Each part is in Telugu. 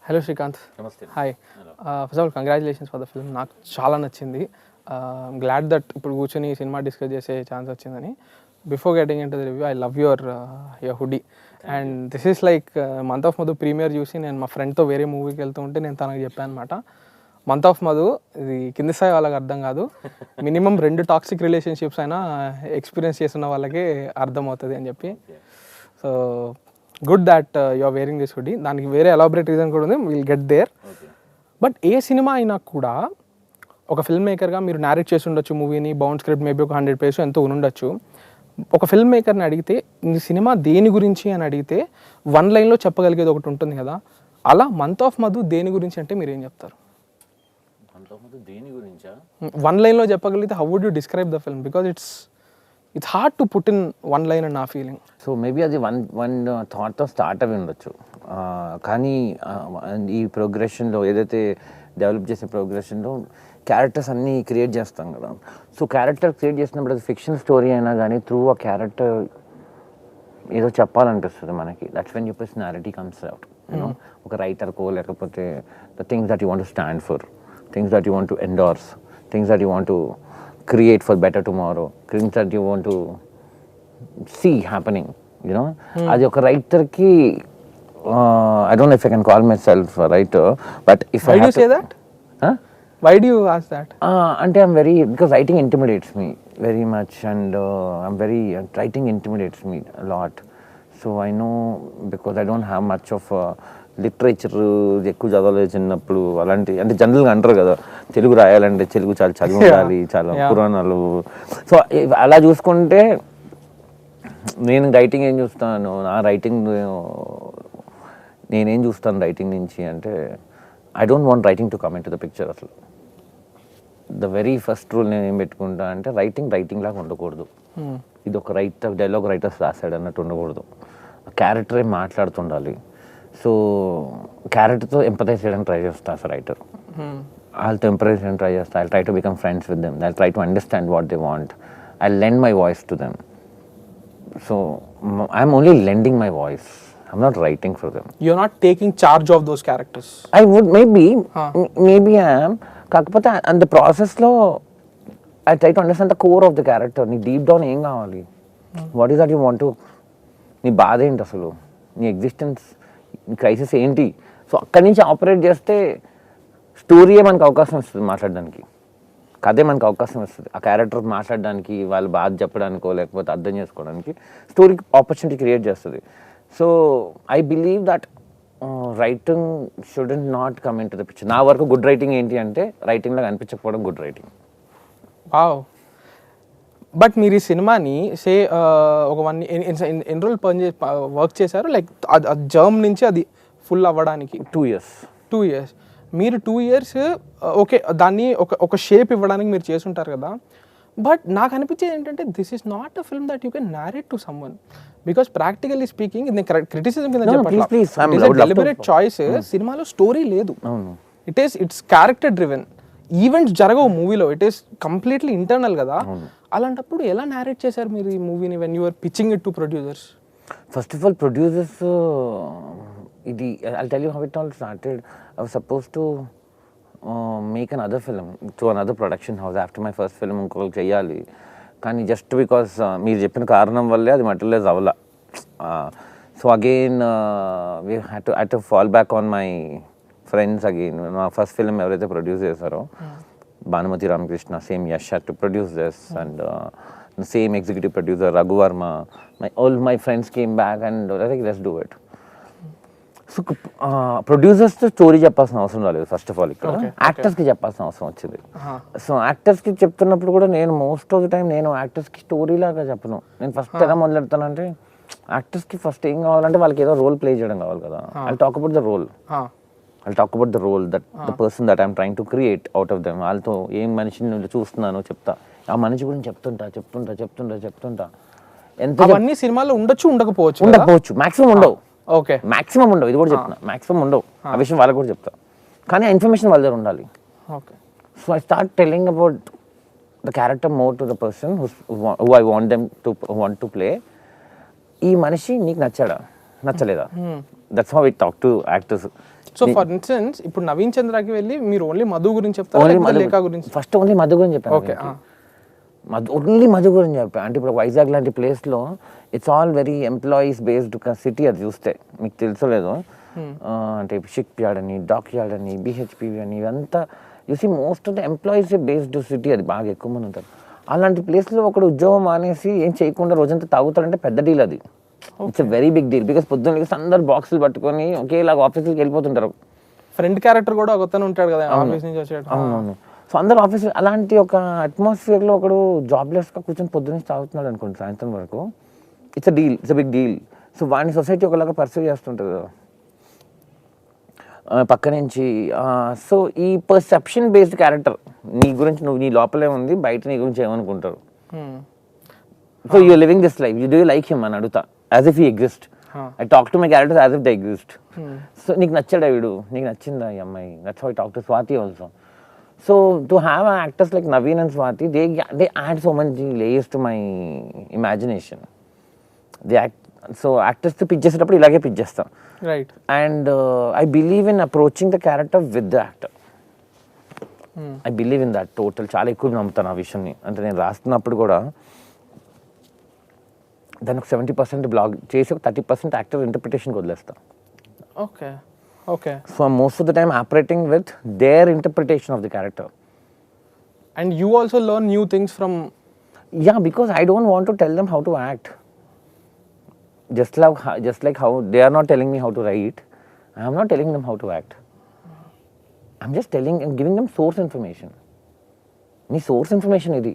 హలో శ్రీకాంత్. నమస్తే. Hi. First of all congratulations for the film. నాకు చాలా నచ్చింది. గ్లాడ్ దట్ ఇప్పుడు కూర్చొని సినిమా డిస్కస్ చేసే ఛాన్స్ వచ్చిందని. Before getting in to the review, I love your hoodie. And this is like month of Madhu premiere చూసి నేను మా ఫ్రెండ్తో వేరే మూవీకి వెళ్తూ ఉంటే నేను తనకు చెప్పాను అనమాట, మంత్ ఆఫ్ మధు ఇది కింది స్థాయి వాళ్ళకి అర్థం కాదు, మినిమం 2 టాక్సిక్ రిలేషన్షిప్స్ అయినా ఎక్స్పీరియన్స్ చేస్తున్న వాళ్ళకి అర్థమవుతుంది అని చెప్పి. So good that you are wearing this hoodie. దానికి వేరే ఎలాబరేట్ రీజన్ కూడా ఉంది, విల్ గెట్ దేర్. బట్ ఏ సినిమా అయినా కూడా ఒక ఫిల్మ్ మేకర్గా మీరు నేరేట్ చేసి ఉండొచ్చు మూవీని, బౌండ్ స్క్రిప్ట్ మేబీ ఒక 100 పేజెస్ ఎంతో ఉండొచ్చు. ఒక ఫిల్మ్ మేకర్ని అడిగితే ఈ సినిమా దేని గురించి అని అడిగితే 1 లైన్లో చెప్పగలిగేది ఒకటి ఉంటుంది కదా, అలా మంత్ ఆఫ్ మధు దేని గురించి అంటే మీరు ఏం చెప్తారు? 1 లైన్లో చెప్పగలిగితే how would you describe the film? Because it's hard to put in 1 line and నా ఫీలింగ్. సో మేబీ అది వన్ థాట్తో స్టార్ట్ అవి ఉండొచ్చు, కానీ ఈ ప్రోగ్రెషన్లో ఏదైతే డెవలప్ చేసే ప్రోగ్రెషన్లో క్యారెక్టర్స్ అన్నీ క్రియేట్ చేస్తాం కదా. సో క్యారెక్టర్ క్రియేట్ చేసినప్పుడు అది ఫిక్షన్ స్టోరీ అయినా కానీ త్రూ ఆ క్యారెక్టర్ ఏదో చెప్పాలనిపిస్తుంది మనకి. That's when your personality comes out. You know ఒక రైటర్కో లేకపోతే the things that you want to stand for, things that you want to endorse, things that you want to create for better tomorrow, things that you want to see happening, you know. Adi oka writer ki I don't know if I can call myself a writer, but if why do you say that? Why do you ask that? Ante I'm very, because writing intimidates me very much, and writing intimidates me a lot. So I know, because I don't have much of literature ఎక్కువ చదవలేదు చిన్నప్పుడు. అలాంటి అంటే జనరల్గా అంటారు కదా, తెలుగు రాయాలంటే తెలుగు చాలా చదివి ఉండాలి, చాలా పురాణాలు. సో అలా చూసుకుంటే నేను రైటింగ్ ఏం చూస్తాను, నా రైటింగ్ నేనేం చూస్తాను రైటింగ్ నుంచి అంటే, I don't want writing to come in to the picture. అసలు ద వెరీ ఫస్ట్ రూల్ నేను ఏం పెట్టుకుంటా అంటే, రైటింగ్ లాగా ఉండకూడదు. ఇది ఒక డైలాగ్ రైటర్స్ రాశాడు అన్నట్టు ఉండకూడదు. క్యారెక్టరే మాట్లాడుతుండాలి. సో క్యారెక్టర్తో ఎంపథైజ్ చేయడానికి ట్రై చేస్తా యాజ్ రైటర్. వాళ్ళతో ఎంపథైజ్ చేయడానికి ట్రై చేస్తా. I try to become friends with them. I try to understand what they want. I lend my voice to them. So I'm only lending my voice. I'm not writing for them. You are not taking charge of those characters. I would maybe I'm. కాకపోతే అంత ప్రాసెస్లో I try to understand the core of the character. నీ డీప్ డౌన్ ఏం కావాలి, what is that you want to, నీ బాధ ఏంటి అసలు, నీ ఎగ్జిస్టెన్స్ క్రైసిస్ ఏంటి. సో అక్కడి నుంచి ఆపరేట్ చేస్తే స్టోరీయే మనకు అవకాశం ఇస్తుంది మాట్లాడడానికి, కథే మనకు అవకాశం ఇస్తుంది ఆ క్యారెక్టర్ మాట్లాడడానికి, వాళ్ళు బాధ చెప్పడానికో లేకపోతే అర్థం చేసుకోవడానికి స్టోరీకి ఆపర్చునిటీ క్రియేట్ చేస్తుంది. So I believe that writing student not come in to the picture. నా వరకు గుడ్ రైటింగ్ ఏంటి అంటే, రైటింగ్ లాగా అనిపించకపోవడం గుడ్ రైటింగ్. వావ్. బట్ మీరు ఈ సినిమాని సే ఒక ఎన్ని రోజులు వర్క్ చేశారు, లైక్ జర్మ్ నుంచి అది ఫుల్ అవ్వడానికి? 2 years. 2 years. మీరు 2 years ఓకే దాన్ని ఒక షేప్ ఇవ్వడానికి మీరు చేసుంటారు కదా. బట్ నాకు అనిపించేది ఏంటంటే, this is not a film that you can narrate to someone. Because practically speaking, ఇది క్రిటిసిజం కింద చెప్పట్లేదు, డెలిబరేట్ చాయిస్. సినిమాలో స్టోరీ లేదు, ఇట్స్ క్యారెక్టర్ డ్రివెన్. ఈవెంట్స్ జరగవు మూవీలో, ఇట్ ఈస్ కంప్లీట్లీ ఇంటర్నల్ కదా. అలాంటప్పుడు ఎలా నారేట్ చేశారు మీరు ఈ మూవీని when you are pitching it to producers? First of all producers, ఇది I'll tell you how it all started. I was supposed to make another film to another production house after my first film. ఇంకొకరికి చెయ్యాలి, కానీ జస్ట్ బికాస్ మీరు చెప్పిన కారణం వల్లే అది మటర్లైజ్ అవ్వాల. So again we had to fall back on my friends again. మా ఫస్ట్ ఫిల్మ్ ఎవరైతే ప్రొడ్యూస్ చేశారో Bhanumathi Ramakrishna, same Yash had to produce this, and the same executive producer Ravi Varman, all my friends came back and I think let's do it. So producers story చెప్పాల్సిన అవసరం రాలేదు ఫస్ట్ ఆఫ్ ఆల్. ఇక్కడ యాక్టర్స్కి చెప్పాల్సిన అవసరం వచ్చింది. సో యాక్టర్స్కి చెప్తున్నప్పుడు కూడా నేను మోస్ట్ ఆఫ్ ద టైం నేను యాక్టర్స్కి స్టోరీ లాగా చెప్పను. నేను ఫస్ట్ ఎలా మొదలెడతానంటే, యాక్టర్స్కి ఫస్ట్ ఏం కావాలంటే వాళ్ళకి ఏదో రోల్ ప్లే చేయడం కావాలి కదా. I'll talk about the role that the person that I'm trying to create out of them. వాళ్ళతో ఏం మనిషిని చూస్తున్నానో చెప్తా, ఆ మనిషి గురించి చెప్తుంటా. ఎంత అవన్నీ సినిమాలో ఉండకపోవచ్చు, మాక్సిమం ఉండవు. ఓకే, మాక్సిమం ఉండవు, ఇది కూడా చెప్తున్నా, మాక్సిమం ఉండవు. ఆ విషయం వాళ్ళకి కూడా చెప్తా, కానీ ఆ ఇన్ఫర్మేషన్ వాళ్ళ దగ్గర ఉండాలి. Okay. So I start telling about the character more to the person who I want them to play. ఈ మనిషి నీకు నచ్చాడా, నచ్చలేదా? That's how we talk to actors. So for instance ఇప్పుడు నవీన్ చంద్రకి వెళ్ళి మీరు ఓన్లీ మధు గురించి చెప్తారా లేకపోతే లేఖ గురించి? ఫస్ట్ ఓన్లీ మధు గురించి చెప్పాను. ఓకే, ఓన్లీ మధు గురించి చెప్పాను. అంటే ఇప్పుడు వైజాగ్ లాంటి ప్లేస్లో it's all very employees based city. అది చూస్తే మీకు తెలుసలేదు, అంటే షిప్ యార్డ్ అని, డాక్ యార్డ్ అని, బిహెచ్పి అని, ఇవంతా చూసి most of the employees based city. అది బాగా ఎక్కువ మంది ఉంటారు. అలాంటి ప్లేస్లో ఒకడు ఉద్యోగం మానేసి ఏం చేయకుండా రోజంతా తాగుతాడంటే పెద్ద డీల్ అది. It's a very big deal. Because పొద్దున్న లేసి అందరు బాక్సులు పట్టుకొని ఒకేలాగా ఆఫీస్కి వెళ్ళిపోతుంటారు. ఫ్రెండ్ క్యారెక్టర్ కూడా ఒకతను ఉంటాడు కదా ఆఫీస్ నుంచి వచ్చేటప్పుడు. అవునవును. సో అందరు ఆఫీస్ అలాంటి ఒక అట్మాస్ఫియర్లో ఒకడు జాబ్లెస్గా కూర్చొని పొద్దున్న తాగుతున్నాడు అనుకోండి సాయంత్రం వరకు. It's a deal, it's a big deal. So వాడిని సొసైటీ ఒకలాగా పర్సీవ్ చేస్తుంటుంది పక్క నుంచి. సో ఈ పర్సెప్షన్ బేస్డ్ క్యారెక్టర్ నీ గురించి నువ్వు నీ లోపలే ఉంది, బయట నీ గురించి ఏమనుకుంటారు. So you living this life, you do like him అని అడుగుతా, as if he exist. I talk to my characters as if they exist. So నీకు నచ్చాడా వీడు, నీకు నచ్చిందా ఈ అమ్మాయి, that's how I talk to Swathi also. So to have actors like Naveen and Swathi, they add so much layers to my imagination. They act. So యాక్టర్స్తో పిచ్ చేసేటప్పుడు ఇలాగే పిచ్ చేస్తాం. Right. And I believe in approaching the character with the actor. I believe in that total. చాలా ఎక్కువ నమ్ముతాను ఆ విషయాన్ని. అంటే నేను రాస్తున్నప్పుడు కూడా దానికి 70% బ్లాగ్ చేసి ఒక 30% యాక్టర్ ఇంటర్ప్రిటేషన్కి వదిలేస్తాను. Okay, okay. So most of the time operating with their interpretation of the character. And you also learn new things from. Yeah, because I don't want to tell them how to act. Just like how they are not telling me how to write, I am not telling them how to act. I'm just telling and giving them source information. నీ సోర్స్ ఇన్ఫర్మేషన్ ఇది.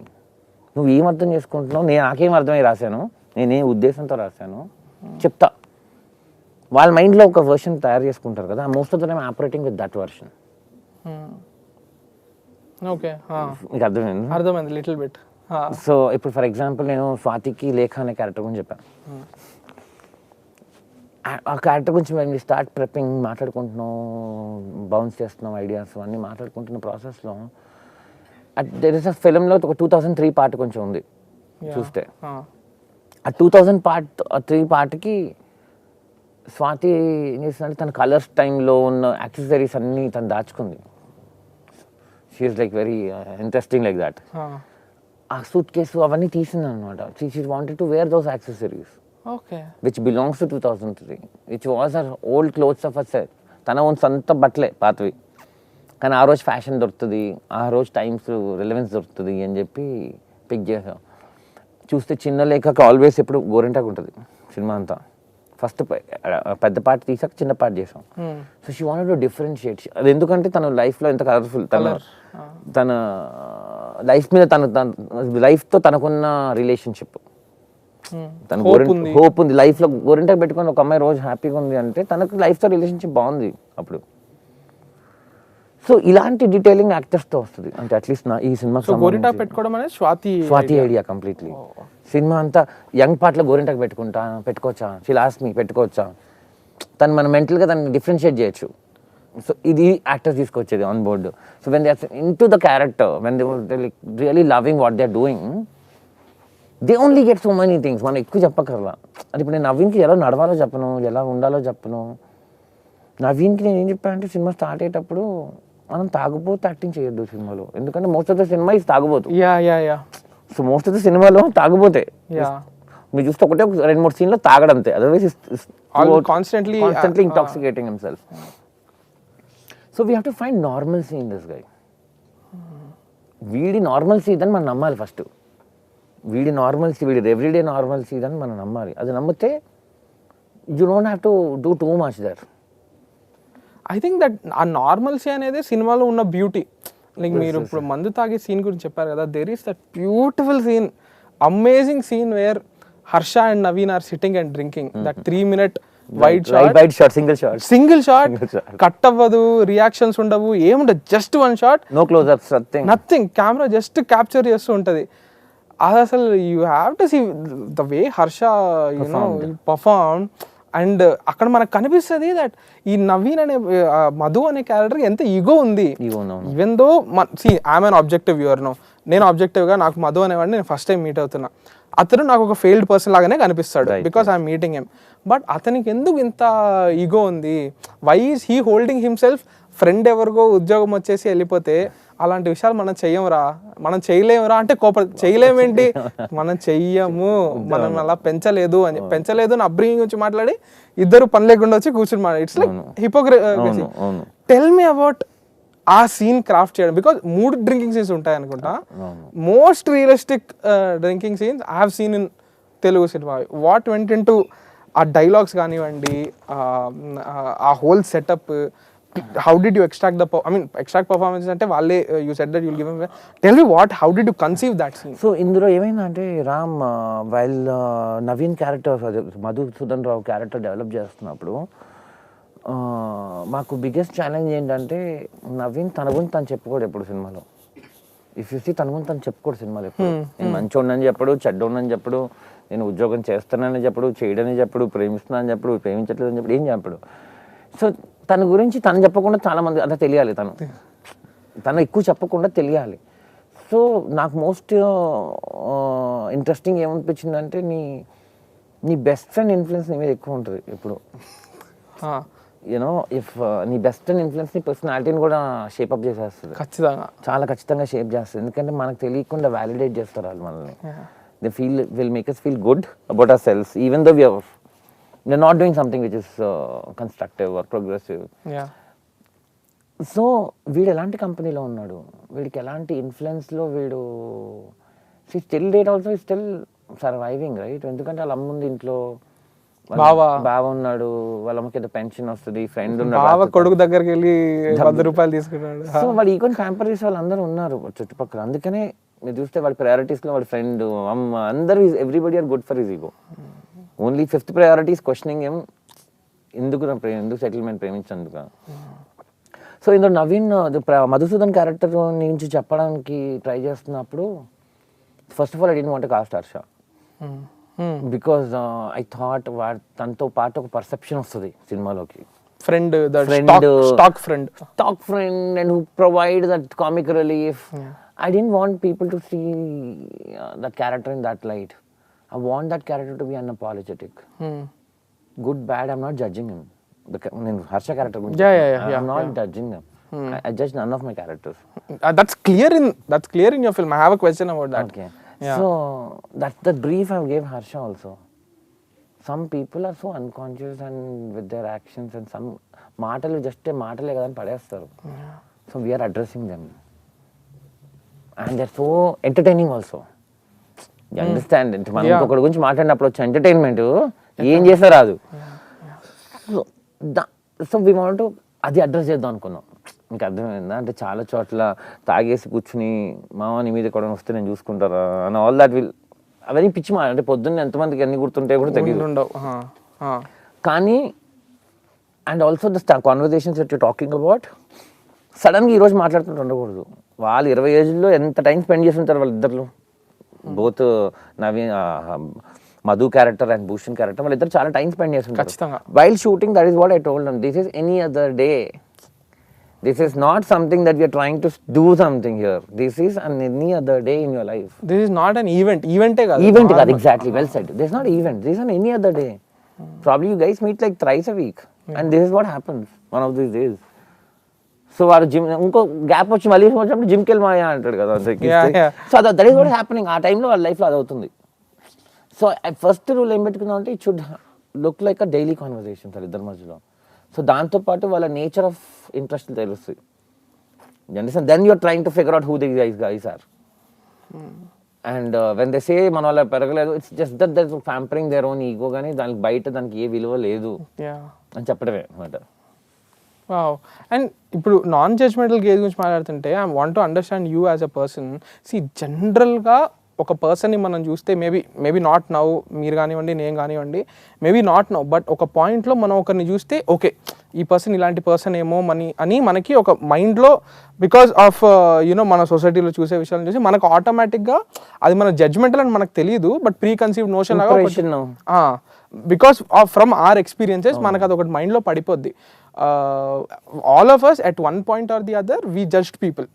నువ్వు ఏం అర్థం చేసుకుంటున్నావు, నేను నాకేం అర్థమై రాశాను, నేనేం ఉద్దేశంతో రాశాను చెప్తా. వాళ్ళ మైండ్లో ఒక వర్షన్ తయారు చేసుకుంటారు కదా, most of the time operating with that version. Okay, మీకు అర్థమైంది? అర్థమైంది లిటిల్ బిట్. సో ఇప్పుడు ఫర్ ఎగ్జాంపుల్ నేను స్వాతికి లేఖ అనే క్యారెక్టర్ గురించి చెప్పాను. ఆ క్యారెక్టర్ గురించి మేము స్టార్ట్ ప్రెప్పింగ్ మాట్లాడుకుంటున్నాం, బౌన్స్ చేస్తున్నాం ఐడియాస్ అన్నీ మాట్లాడుకుంటున్న ప్రాసెస్లో దెర్ ఇస్ అ ఫిల్మ్లో ఒక 2003 పార్ట్ కొంచెం ఉంది చూస్తే. ఆ 2003 పార్ట్కి స్వాతి ఏం చేస్తుందంటే తన కలర్స్ టైంలో ఉన్న యాక్సెసరీస్ అన్నీ తను దాచుకుంది. She is like very interesting like that. ఆ సూట్ కేసు అవన్నీ తీసింది అనమాట. She wanted to wear those accessories which belongs to 2003, which was her old clothes of herself. తన ఓన్ సొంత బట్టలే పాతవి, కానీ ఆ రోజు ఫ్యాషన్ దొరుకుతుంది, ఆ రోజు టైమ్స్ రిలవెన్స్ దొరుకుతుంది అని చెప్పి పిక్ చేసాం. చూస్తే చిన్న లేఖకి ఆల్వేస్ ఎప్పుడు గోరింటాకు ఉంటుంది సినిమా అంతా. ఫస్ట్ పెద్ద పార్ట్ తీసాక చిన్న పార్ట్ చేసాం. So she wanted to differentiate. అది ఎందుకంటే తన లైఫ్లో ఎంత కలర్ఫుల్, తన లైఫ్ మీద తన లైఫ్తో తనకున్న రిలేషన్షిప్, తన హోప్ ఉంది లైఫ్లో. గోరింటాకు పెట్టుకొని ఒక అమ్మాయి రోజు హ్యాపీగా ఉంది అంటే తనకు లైఫ్తో రిలేషన్షిప్ బాగుంది అప్పుడు. సో ఇలాంటి డీటెయిలింగ్ యాక్టర్స్తో వస్తుంది. అంటే అట్లీస్ట్ నా ఈ సినిమా గోరింటాకు పెట్టుకోవడం అనేది స్వాతి ఐడియా కంప్లీట్లీ. సినిమా అంతా యంగ్ పార్ట్లో గోరింటాకు పెట్టుకోవచ్చా, షీల్ ఆస్క్ మీ పెట్టుకోవచ్చా, తను మనం మెంటల్గా దాన్ని డిఫరెన్షియేట్ చేయొచ్చు. సో ఇది యాక్టర్స్ తీసుకొచ్చేది on board. So when they are in to the character, when they like really loving what they are doing, they only get so many things. మనం ఎక్కువ చెప్పకర్లా. అది ఇప్పుడు నేను నవీన్కి ఎలా నడవాలో చెప్పను, ఎలా ఉండాలో చెప్పను. నవీన్కి నేను ఏం చెప్పానంటే సినిమా స్టార్ట్ అయ్యేటప్పుడు మనం తాగుబోతు యాక్టింగ్ చేయొద్దు సినిమాలో, ఎందుకంటే మోస్ట్ ఆఫ్ ద సినిమా ఇది తాగుబోతు. సో మోస్ట్ ఆఫ్ ద సినిమాలో తాగుబోతే మీరు చూస్తే ఒకటే 2-3 సీన్లో తాగడంతే, otherwise constantly intoxicating himself. So we have to find normalcy in this guy. వీడి నార్మల్సీ ఇదని మనం నమ్మాలి ఫస్ట్. వీడి నార్మల్సీ, వీడి ఎవ్రీడే నార్మల్సీ ఇదని మనం నమ్మాలి. అది నమ్మితే you don't have to do too much there. I think that ఆ నార్మల్సీ అనేది సినిమాలో ఉన్న బ్యూటీ. లైక్ మీరు ఇప్పుడు మందు తాగే సీన్ గురించి చెప్పారు కదా, there is that beautiful scene, amazing scene where Harsha and Naveen are sitting and drinking. That 3-minute wide shot, single shot, cut అవ్వదు, రియాక్షన్స్ ఉండవు, ఏముండదు, just 1 shot, no close ups, nothing. Camera just capture చేస్తూ ఉంటుంది. అది అసలు you have to see the way Harsha perform. And అక్కడ మనకు కనిపిస్తుంది దట్ ఈ నవీన్ అనే మధు అనే క్యారెక్టర్ ఎంత ఈగో ఉంది. Even though I'm an objective viewer no, నేను ఆబ్జెక్టివ్గా నాకు మధు అనేవాడిని నేను ఫస్ట్ టైం మీట్ అవుతున్నా, అతను నాకు ఒక ఫెయిల్డ్ పర్సన్ లాగానే కనిపిస్తాడు because I'm meeting him. But అతనికి ఎందుకు ఇంత ఈగో ఉంది? Why is he holding himself? Friend ఎవరికో ఉద్యోగం వచ్చేసి వెళ్ళిపోతే అలాంటి విషయాలు మనం చెయ్యమురా, మనం చేయలేమురా అంటే చేయలేమేంటి, మనం చెయ్యము, మనం అలా పెంచలేదు అని అప్బ్రింగింగ్ గురించి మాట్లాడి ఇద్దరు పని లేకుండా వచ్చి కూర్చుని మాట్లాడి it's like hypocrisy. Tell me about ఆ సీన్ క్రాఫ్ట్ చేయడం, బికాజ్ 3 డ్రింకింగ్ సీన్స్ ఉంటాయి అనుకుంటా. Most realistic drinking scenes I have seen in Telugu cinema. What went in to ఆ డైలాగ్స్ కానివ్వండి, ఆ whole setup, how did you extract performances అంటే వాళ్ళే you said that you'll give him, tell me how did you conceive that scene? So ఇందులో ఏమైందంటే రామ్ వైల్ నవీన్ క్యారెక్టర్ మధుసూదన్ రావు క్యారెక్టర్ డెవలప్ చేస్తున్నప్పుడు మాకు బిగ్గెస్ట్ ఛాలెంజ్ ఏంటంటే నవీన్ తన గురించి తను చెప్పుకోడు ఎప్పుడు సినిమాలో. ఇఫ్ యూ సీ తన గురించి తను చెప్పుకోడు సినిమాలో ఎప్పుడు. నేను మంచోడని చెప్పడు, చెడ్డోడని చెప్పడు, నేను ఉద్యోగం చేస్తానని చెప్పడు, చేయడని చెప్పడు, ప్రేమిస్తున్నానని చెప్పడు, ప్రేమించట్లేదని చెప్పడు, ఏం చెప్పడు. సో తన గురించి తను చెప్పకుండా చాలా మంది అంతా తెలియాలి, తను ఎక్కువ చెప్పకుండా తెలియాలి. సో నాకు మోస్ట్ ఇంట్రెస్టింగ్ ఏమనిపించిందంటే నీ బెస్ట్ ఫ్రెండ్ ఇన్ఫ్లుయెన్స్ నీ మీద ఎక్కువ ఉంటుంది ఎప్పుడు. యూనో ఇఫ్ నీ బెస్ట్ ఫ్రెండ్ ఇన్ఫ్లుయెన్స్ నీ పర్సనాలిటీని కూడా షేప్అప్ చేసేస్తుంది, చాలా ఖచ్చితంగా షేప్ చేస్తుంది. ఎందుకంటే మనకు తెలియకుండా వ్యాలిడేట్ చేస్తారు వాళ్ళు మనల్ని. They will make us feel good about ourselves even though we're not doing something which is constructive or progressive. So వీడు ఎలాంటి కంపెనీలో ఉన్నాడు, వీడికి ఎలాంటి ఇన్ఫ్లుయెన్స్లో వీడు still date also still surviving right. ఎందుకంటే వాళ్ళ అమ్మ ఉంది ఇంట్లో, బావ ఉన్నాడు, వాళ్ళ అమ్మకి ఏదో పెన్షన్ వస్తుంది, ఫ్రెండ్ ఉన్నాడు, కొడుకు దగ్గరికి వెళ్ళి 100 రూపాయలు తీసుకున్నాడు. సో వాడు ఈక్వల్ ప్యాంపర్ చేసే వాళ్ళు అందరూ ఉన్నారు చుట్టుపక్కల. అందుకనే మీరు చూస్తే వాడి ప్రయారిటీస్లో వాడి ఫ్రెండ్, అమ్మ, అందరూ everybody are good for his ego. Only 5th priority is questioning him, ఎందుకు సెటిల్మెంట్ ప్రేమించేందుకు. సో ఇందులో నవీన్ మధుసూదన్ క్యారెక్టర్ నుంచి చెప్పడానికి ట్రై చేస్తున్నప్పుడు first of all I didn't want to cast Harsha, because I thought తనతో పాటు ఒక పర్సెప్షన్ వస్తుంది సినిమాలోకి, friend stock friend and who provide that comic relief. I didn't want people to see that character in that light. I want that character to be unapologetic. Good, bad, I'm not judging him. Harsha character. I'm not judging them. I judge none of my characters. That's clear in your film. I have a question about that. Okay. Yeah. So that's the brief I gave Harsha also. Some people are so unconscious and with their actions, and some maatalu just maatale kada padestaru. So we are addressing them. And they're so entertaining also. You understand? మనం ఇంకొకటి గురించి మాట్లాడినప్పుడు వచ్చే ఎంటర్టైన్మెంట్ ఏం చేస్తే రాదు. సో వి వాంట్ అది అడ్రస్ చేద్దాం అనుకున్నాం. మీకు అర్థమైందా? అంటే చాలా చోట్ల తాగేసి కూర్చుని మామ నీ మీద కూడా వస్తే నేను చూసుకుంటారా అని ఆల్ దాట్ విల్, అవన్నీ పిచ్చి మాట. అంటే పొద్దున్న ఎంతమందికి అన్ని గుర్తుంటాయి కూడా తెలియదు. కానీ and also the conversations that you talking about సడన్గా ఈరోజు మాట్లాడుతుంటే ఉండకూడదు. వాళ్ళు 20 ఏజ్లో ఎంత టైం స్పెండ్ చేసి ఉంటారు వాళ్ళిద్దరు, both Naveen Madhu character and Bhushan character, వాళ్ళిద్దరు చాలా టైం స్పెండ్ చేస్తుంటారు while shooting. That is what I told them, this is any other day, this is not something that we're trying to do something here, this is an any other day in your life. This is not an event. ఈవెంటే కాదు, exactly, well said. This is not event, this is an any other day. Probably you guys meet like thrice a week and this is what happens one of these days. So వాడు జిమ్ ఇంకో గ్యాప్ వచ్చి మళ్ళీ వచ్చినప్పుడు జిమ్కి వెళ్ళి మాయా అంటాడు కదా. So that is what happening. ఆ టైంలో వాళ్ళ లైఫ్లో అది అవుతుంది. సో ఫస్ట్ రూల్ ఏం పెట్టుకుందాం అంటే it should look like a daily conversation sir ఇద్దరి మధ్యలో. సో దాంతోపాటు వాళ్ళ నేచర్ ఆఫ్ ఇంట్రెస్ట్ తెలుస్తుంది. Then you're trying to figure out who the guys are. And when they say మన వాళ్ళ పెరగలేదు, it's just that that pampering their own ego, కానీ దానికి బయట దానికి ఏ విలువ లేదు అని చెప్పడమే అనమాట. అండ్ ఇప్పుడు నాన్ జడ్జ్మెంటల్ గేజ్ గురించి మాట్లాడుతుంటే I want to understand you as a person. జనరల్గా ఒక పర్సన్ని మనం చూస్తే మేబీ నాట్ నౌ, మీరు కానివ్వండి నేను కానివ్వండి, మేబీ నాట్ నౌ, బట్ ఒక పాయింట్లో మనం ఒకరిని చూస్తే ఓకే ఈ పర్సన్ ఇలాంటి పర్సన్ ఏమో అని మనకి ఒక మైండ్లో, బికాస్ ఆఫ్ యూనో మన సొసైటీలో చూసే విషయాలను చూసి మనకు ఆటోమేటిక్గా అది మన జడ్జ్మెంటల్ అని మనకు తెలియదు, బట్ ప్రీ కన్సీవ్డ్ నోషన్ లాగా, because of from our experiences మనకు అది ఒకటి మైండ్లో పడిపోద్ది. all of us at one point or the other we judged people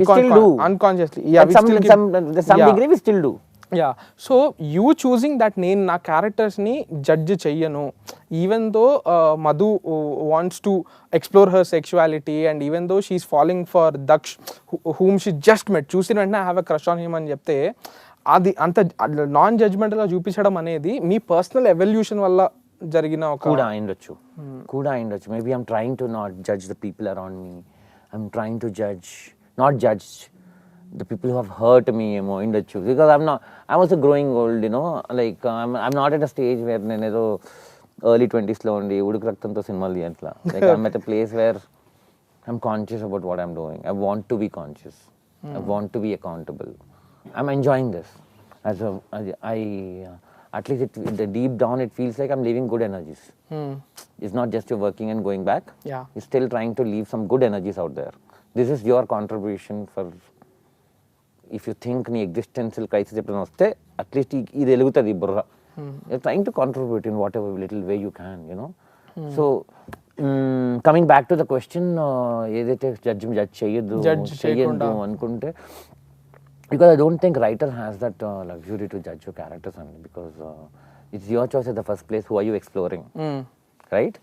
still do. unconsciously. Yeah, At some degree we still do. Yeah so you choosing that నేను నా క్యారెక్టర్స్ని జడ్జ్ చెయ్యను even though Madhu wants to explore her sexuality and even though she's following for Daksh whom she just met చూసిన వెంటనే I have a crush on him అని చెప్తే అది అంత నాన్ జడ్జ్మెంటల్గా చూపించడం అనేది మీ పర్సనల్ ఎవల్యూషన్ వల్ల జరిగిన ఒక కూడా అయిండొచ్చు maybe I'm trying to not judge the people around me I'm trying to not judge the people who have hurt me emo indochu because I'm also growing old, you know, like I'm not at a stage where నేను ఏదో early 20s లో ఉండి ఉడుకు రక్తంతో సినిమాలు తీయట్లా. Like I'm at a place where I'm conscious about what I'm doing. I want to be conscious. I want to be accountable. I'm enjoying this. At least deep down it feels like I'm leaving good energies. It's not just you're working and going back. Yeah. You're still trying to leave some good energies out there. This is your contribution for, if you think నీ ఎగ్జిస్టెన్షియల్ క్రైసిస్ ఎప్పుడైనా వస్తే అట్లీస్ట్ ఇది వెలుగుతుంది బుర్ర. You're trying to contribute in whatever little way you can, you know. So coming back to the question, ఏదైతే జడ్జ్ చెయ్యొద్దు అనుకుంటే, because I don't think writer has that luxury to judge your characters అండి, because it's your choice at the first place. Who are you exploring, right?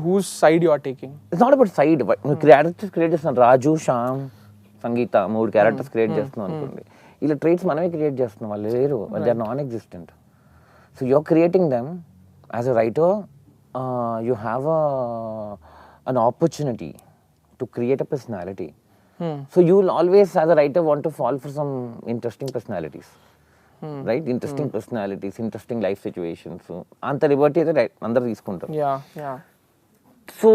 whose side you are taking? It's not about side, but characters create చేస్తున్నాను. రాజు, శ్యామ్, సంగీత 3 క్యారెక్టర్స్ క్రియేట్ చేస్తున్నాం అనుకోండి. ఇలా ట్రేట్స్ మనమే క్రియేట్ చేస్తున్నాం, వాళ్ళు లేరు, they are non existent. So you are creating them as a writer. You have an opportunity to create a personality. So you will always, as a writer, want to fall for some interesting personalities, right? Interesting personalities, interesting life situations. So anta liberty అయితే అందరూ తీసుకుంటారు. సో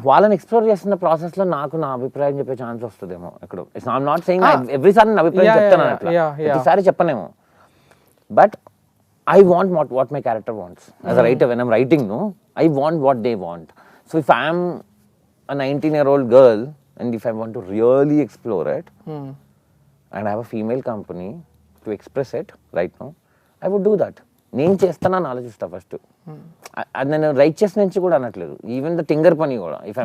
వాళ్ళని ఎక్స్ప్లోర్ చేస్తున్న ప్రాసెస్ లో నాకు నా అభిప్రాయం చెప్పే ఛాన్స్ వస్తుందేమో ఎక్కడో. ఐఎమ్ నాట్ సేయింగ్ ఎవ్రీసారి నా అభిప్రాయం చెప్తాను అట్లా, ప్రతిసారి చెప్పనేమో. But I want what my character wants as a writer. When I'm writing, no, I want what they want. So if I'm a 19-year-old girl and if I want to really explore it and I have a female company to express it right now, I would do that. నేను చేస్తానని ఆలోచిస్తా ఫస్ట్. అది నేను రైట్ చేసిన నుంచి కూడా అనట్లేదు, ఈవెన్ ద టింగర్ పని కూడా. If